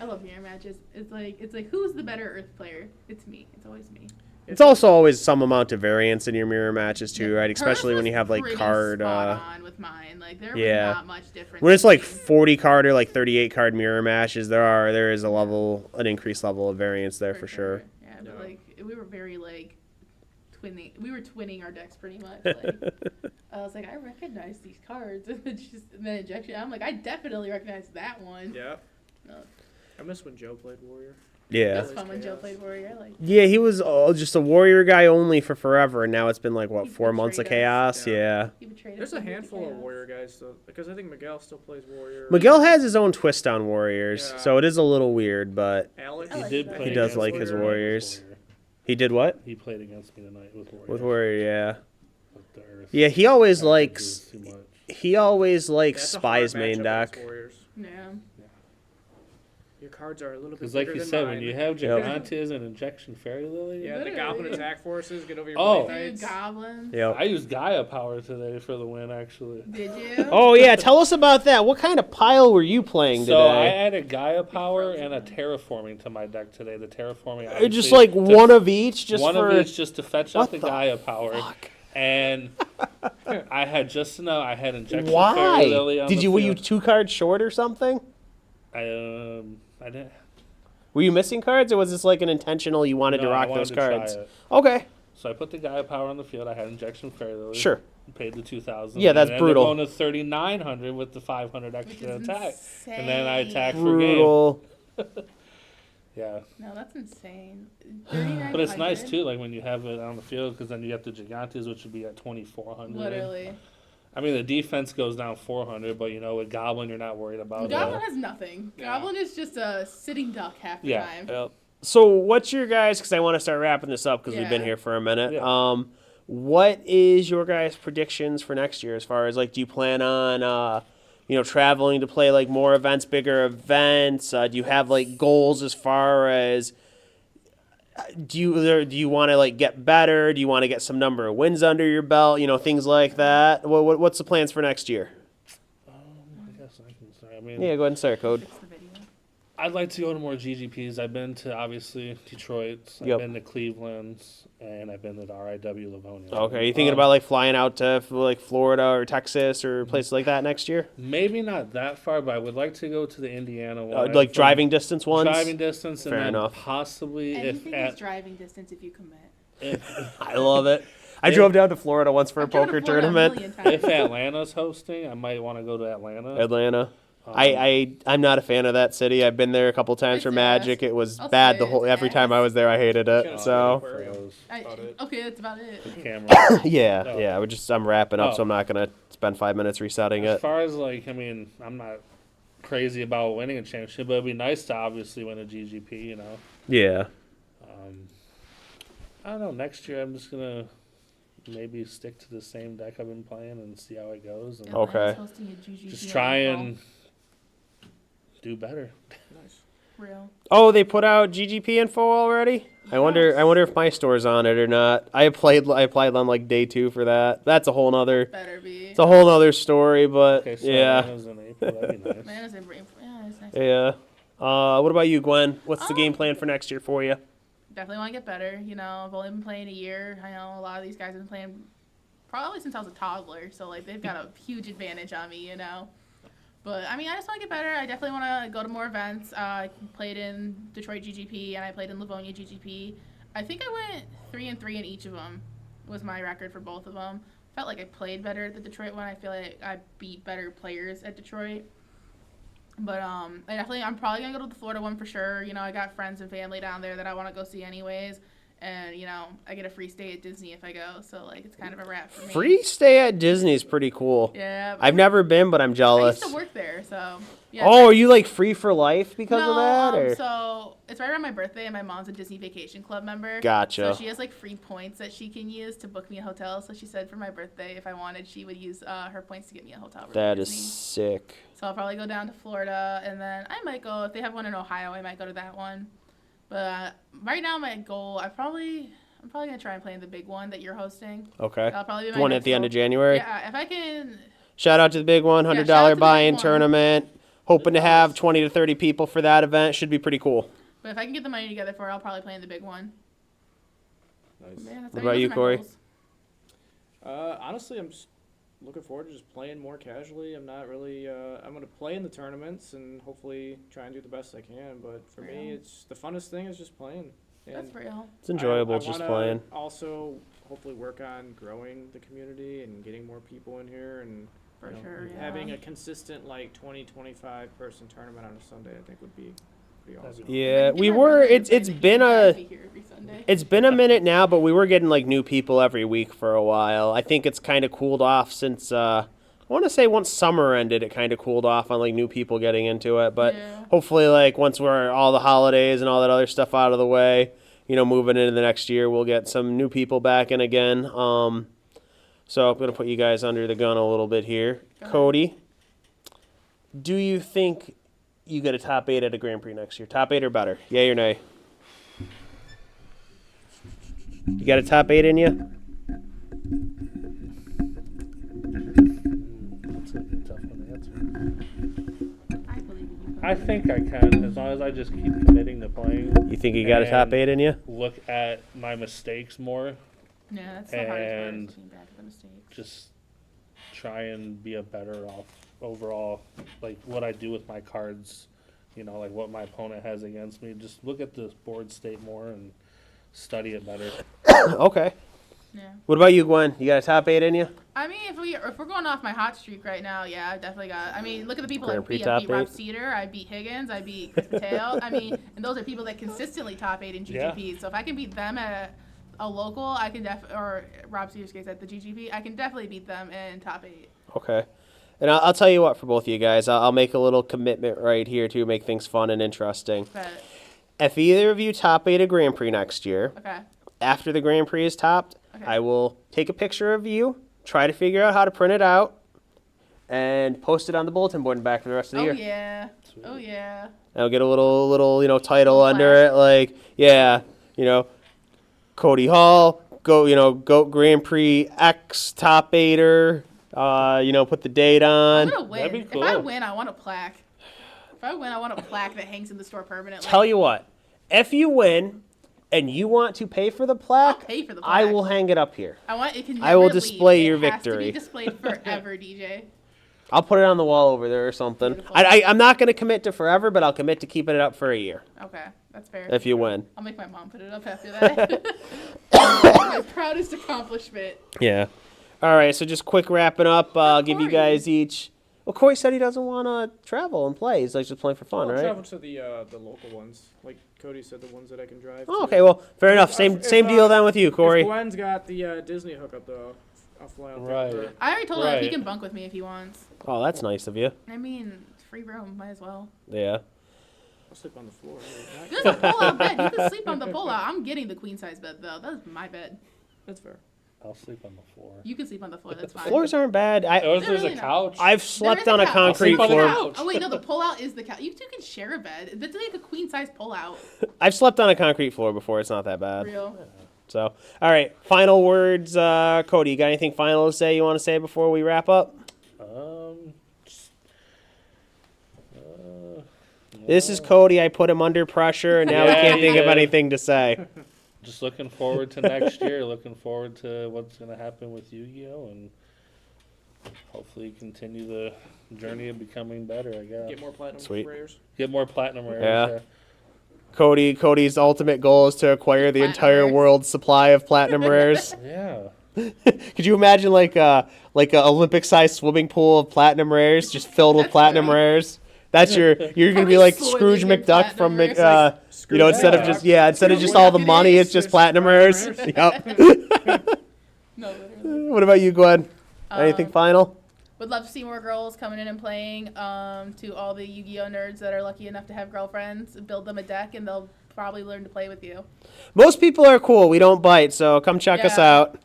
I love mirror matches. It's like who's the better Earth player? It's me. It's always me. It's also always some amount of variance in your mirror matches too, right? Hers Especially when was you have like pretty card. spot on with mine. Like there was yeah. not much difference. When it's like between- 40 card or like 38 card mirror matches, there is an increased level of variance there for sure. Yeah, but Yeah. like we were very like twinning. We were twinning our decks pretty much. Like I was like, I recognize these cards, and then injection. I'm like, I definitely recognize that one. Yeah. No, I miss when Joe played Warrior. Yeah. it was fun when Joe played Warrior. I like. Yeah, he was just a warrior guy only for forever, and now it's been like, what, He 4 months of betrayed us. chaos? Yeah. Yeah. He betrayed us There's a and moved to handful of chaos. Warrior guys still, because I think Miguel still plays Warrior. Miguel has his own twist on warriors, Yeah. so it is a little weird, but Alex. I He like did that. play He does against like me his tonight with warriors. Warrior. he did what? He played against me tonight with Warrior. With warrior, yeah. With the Earth. Yeah, he always I think it likes was too much. That's a hard Spies main matchup deck. against Warriors. Yeah. Your cards are a little bit Because like bigger you than said, mine. when you have Yep. Gigantes and Injection Fairy Lily, Yeah, the Literally. Goblin Attack Forces get over your Oh. Blade Dude, Knights. goblins. Yep. I used Gaia Power today for the win, actually. Did you? Oh yeah, tell us about that. What kind of pile were you playing So I today? added Gaia Power and a Terraforming to my deck today. The Terraforming, Just obviously, like to- one of each, just one for of each, just to fetch What out the the Gaia Power. fuck? And I had just enough. I had Injection Why? Fairy Lily on Did the you were you field. 2 cards short or something? I didn't. Were you missing cards, or was this like an intentional? You wanted to No, I rock wanted those to try cards. it. Okay, So I put the Gaia Power on the field. I had Injection Fairy Lily. sure. Paid the 2,000. Yeah, that's and brutal. Going to 3,900 with the 500 Which extra is attack, insane. and then I attacked for Brutal. game. Yeah, No, that's insane. 3900? but it's nice too. Like when you have it on the field, because then you have the Gigantes, which would be at 2,400. Literally. I mean, the defense goes down 400, but you know, with Goblin, you're not worried about Goblin that. has nothing. Yeah. Goblin is just a sitting duck half the Yeah. time. Yep. So what's your guys? Because I want to start wrapping this up because we've been Yeah. here for a minute. Yeah. What is your guys' predictions for next year? As far as like, do you plan on traveling to play like more events, bigger events? Do you have like goals as far as do you want to like get better? Do you want to get some number of wins under your belt? Things like that. What's the plans for next year? I guess I can start. I mean, Yeah, go ahead and start, Code. Fix the video. I'd like to go to more GGPs. I've been to obviously Detroit. I've Yep. been to Cleveland's, and I've been to the RIW Livonia. Okay, you thinking about like flying out to like Florida or Texas or places like that next year? Maybe not that far, but I would like to go to the Indiana one. Like From driving distance ones? Driving distance, and Fair then enough. possibly Anything if is driving distance if you commit. I love it. I Yeah. drove down to Florida once for a I've driven poker to Florida a tournament. million times. if Atlanta's hosting, I might want to go to Atlanta. Atlanta. Um, I'm not a fan of that city. I've been there a couple times for It's Magic. ass. It was I'll bad say the whole it's every time ass. I was there. I hated it. Should've So for those About it. Okay, that's about it. cameras. yeah, No. yeah. I'm wrapping up, Oh. so I'm not gonna spend 5 minutes resetting As it. far as like, I mean, I'm not crazy about winning a championship, but it'd be nice to obviously win a GGP. You know. Yeah. I don't know. Next year, I'm just gonna maybe stick to the same deck I've been playing and see how it goes, and Okay. Atlanta's hosting a GGP just in try April. and do better. Nice. Real. Oh, they put out GGP info already. I wonder if my store's on it or not. I applied on like day 2 for that. That's a whole nother. Better be. It's a whole nother story, but Okay, so yeah. Atlanta's in April. That'd be nice. Man, it's nice. Yeah. What about you, Gwen? What's the game plan for next year for you? Definitely want to get better. You know, I've only been playing a year. I know a lot of these guys have been playing probably since I was a toddler, so like they've got a huge advantage on me, you know. But I mean, I just want to get better. I definitely want to go to more events. I played in Detroit GGP and I played in Livonia GGP. I think I went 3-3 in each of them. Was my record for both of them. Felt like I played better at the Detroit one. I feel like I beat better players at Detroit. But I'm probably gonna go to the Florida one for sure. You know, I got friends and family down there that I want to go see anyways. And, you know, I get a free stay at Disney if I go. So, like, it's kind of a wrap for me. Free stay at Disney is pretty cool. Yeah. I've never been, but I'm I jealous. used to work there, so. Yeah. Oh, are you, like, free for life because of that? No, Or? so it's right around my birthday, and my mom's a Disney Vacation Club member. Gotcha. So she has, like, free points that she can use to book me a hotel. So she said for my birthday, if I wanted, she would use her points to get me a hotel room. That at is Disney. sick. So I'll probably go down to Florida, and then I might go, if they have one in Ohio, I might go to that one. But right now, my goal, I'm probably going to try and play in the big one that you're hosting. Okay. That'll probably be my The one next at the end goal. of January? Yeah, if I can. Shout out to the big one, $100 shout out to the buy-in big one. tournament. Hoping to have 20 to 30 people for that event. Should be pretty cool. But if I can get the money together for it, I'll probably play in the big one. Nice. Man, What about you, Corey? Honestly, I'm just looking forward to just playing more casually. I'm not really. I'm gonna play in the tournaments and hopefully try and do the best I can. But for me, it's the funnest thing is just playing. That's real. It's enjoyable I just wanna playing. Also, hopefully work on growing the community and getting more people in here and For you know, sure, yeah. having a consistent like 20-25 person tournament on a Sunday. I think would be pretty awesome. Yeah, Get we my were. brother It's to play been the a. game here every Sunday. It's been a minute now, but we were getting like new people every week for a while. I think it's kind of cooled off since I want to say once summer ended, it kind of cooled off on like new people getting into it. But Yeah. hopefully, like once we're all the holidays and all that other stuff out of the way, you know, moving into the next year, we'll get some new people back in again. So I'm gonna put you guys under the gun a little bit here. Go ahead. Cody, do you think you get a top 8 at a Grand Prix next year? Top 8 or better? Yay or nay? You got a top 8 in you? That's a tough one to answer. I believe in you. I think I can, as long as I just keep committing to playing. You think you got a top And 8 in you? Look at my mistakes more. Yeah, that's the hardest part, And is being back at the mistakes. Just try and be a better off overall, like what I do with my cards, you know, like what my opponent has against me. Just look at the board state more and study it better. Okay. Yeah. What about you, Gwen? You got a top 8 in you? I mean, if we're going off my hot streak right now, yeah, I definitely got. I mean, look at the people Grand I Prix beat. I beat top Rob 8. Cedar. I beat Higgins. I beat Chris Mateo. I mean, and those are people that consistently top 8 in GGP. So if I can beat them at a local, I can or Rob Cedar's case at the GGP, I can definitely beat them in top 8. Okay. And I'll tell you what, for both of you guys, I'll make a little commitment right here to make things fun and interesting. But If either of you top 8 a Grand Prix next year, okay, after the Grand Prix is topped, Okay. I will take a picture of you, try to figure out how to print it out, and post it on the bulletin board and back for the rest of the oh year. yeah, oh yeah. And I'll get a little title Little under plaque. it, like, yeah, Cody Hall, GOAT Grand Prix X top 8er, put the date on. I'm gonna win. That'd be If I cool. win, I want a plaque. If I win, I want a plaque that hangs in the store permanently. Tell you what, if you win and you want to pay for the plaque, I'll pay for the I plaque. will hang it up here. I want it can. I will never leave. display your It has to victory. be displayed forever, DJ. I'll put it on the wall over there or something. Beautiful. I'm not going to commit to forever, but I'll commit to keeping it up for a year Okay, that's fair. if you win. I'll make my mom put it up after that. My proudest accomplishment. Yeah. All right, so just quick wrapping up. I'll give you Corey. guys each. Well, Corey said he doesn't want to travel and play. He's like just playing for fun, I'll right? travel to the local ones, like Cody said, the ones that I can drive. Oh, to. okay, well, fair enough. Same If, deal then with you, Corey. If Gwen's got the Disney hookup though, I'll fly out there. Right. with her. I already told him he Right. can bunk with me if he wants. Oh, that's nice of you. I mean, it's free room, might as well. Yeah. I'll sleep on the floor. There's a pull-out bed. You can sleep on the pull-out. I'm getting the queen-size bed though. That's my bed. That's fair. I'll sleep on the floor. You can sleep on the floor. That's fine. Floors aren't bad. Or They're there's really a not. couch. I've There slept is a on a couch. concrete I'll sleep on the floor. couch. Oh wait, no, the pull-out is the couch. You two can share a bed. That's like a queen-size pull-out. I've slept on a concrete floor before. It's not that bad. Real. So, all right. Final words, Cody. You got anything final to say? You want to say before we wrap up? Just This is Cody. I put him under pressure, and now he Yeah, can't you think of did. anything to say. Just looking forward to next year. Looking forward to what's going to happen with Yu-Gi-Oh! And hopefully continue the journey of becoming better, I guess. Get more platinum Sweet. rares. Get more platinum rares. Yeah. Cody's ultimate goal is to acquire the Platinum entire rares. world's supply of platinum rares. Yeah. Could you imagine like a Olympic-sized swimming pool of platinum rares just filled with That's platinum right. rares? You're gonna be Probably like swimming Scrooge in McDuck platinum from rares, instead of just all the money, it's just platinum rares. Yep. No, literally. What about you, Gwen? Anything final? Would love to see more girls coming in and playing. To all the Yu-Gi-Oh nerds that are lucky enough to have girlfriends, build them a deck, and they'll probably learn to play with you. Most people are cool. We don't bite, so come check us Yeah. out.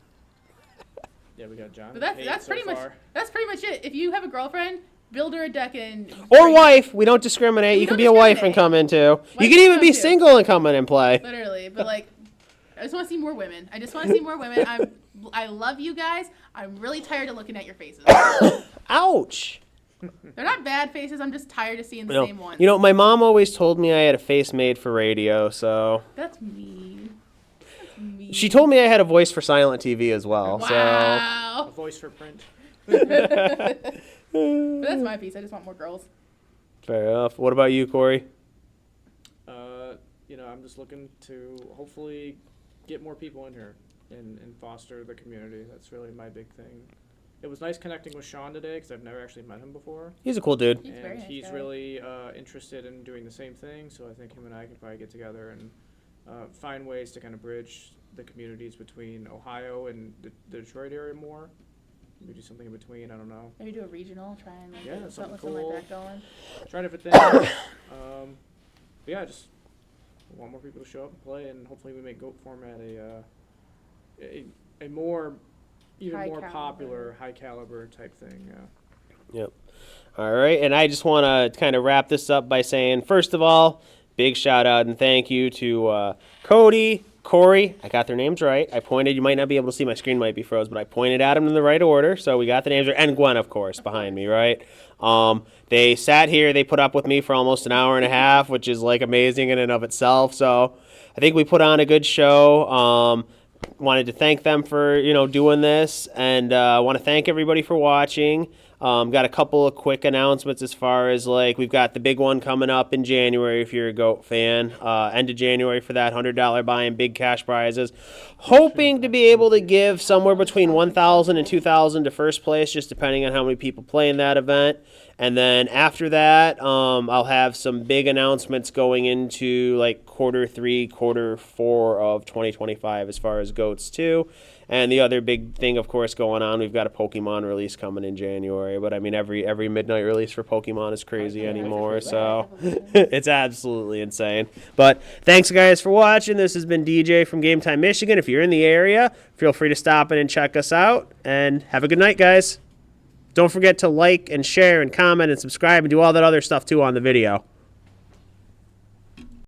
Yeah, we got John. But that's pretty much it. If you have a girlfriend, build her a deck and Or wife. We don't discriminate. We You can don't be a wife and discriminate. come in too. You Wife can even can be come too. single and come in and play. Literally, but like, I just want to see more women. I love you guys. I'm really tired of looking at your faces. Ouch. They're not bad faces. I'm just tired of seeing the No. same ones. You know, my mom always told me I had a face made for radio, so That's mean. That's mean. she told me I had a voice for silent TV as well. A Wow. voice for print. But that's my piece. I just want more girls. So fair enough. What about you, Corey? I'm just looking to hopefully get more people in here and foster the community. That's really my big thing. It was nice connecting with Sean today because I've never actually met him before. He's a cool dude. He's a very And nice he's guy. really interested in doing the same thing, so I think him and I can probably get together and find ways to kind of bridge the communities between Ohio and the Detroit area more. Maybe do something in between, I don't know. Maybe do a regional. Try and Yeah, get something something cool. like that going. Try different things. But yeah, just want more people to show up and play, and hopefully we make GOAT format a more, even High more caliber. popular, high caliber type thing. Yep. All right, and I just want to kind of wrap this up by saying, first of all, big shout out and thank you to Cody, Corey. I got their names right. I pointed. You might not be able to see, my screen might be froze, but I pointed at them in the right order, so we got the names right. And Gwen, of course, behind me, right? They sat here. They put up with me for almost an hour and a half, which is like amazing in and of itself. So I think we put on a good show. Wanted to thank them for doing this, and want to thank everybody for watching. Got a couple of quick announcements as far as we've got the big one coming up in January if you're a GOAT fan. End of January for that $100 buy-in, big cash prizes. Hoping to be able to give somewhere between $1,000 and $2,000 to first place, just depending on how many people play in that event. And then after that, I'll have some big announcements going into quarter 3, quarter 4 of 2025 as far as GOATs too. And the other big thing, of course, going on, we've got a Pokemon release coming in January. But I mean, every midnight release for Pokemon is crazy anymore, so it's absolutely insane. But thanks, guys, for watching. This has been DJ from GameTime Michigan. If you're in the area, feel free to stop in and check us out. And have a good night, guys. Don't forget to like and share and comment and subscribe and do all that other stuff, too, on the video.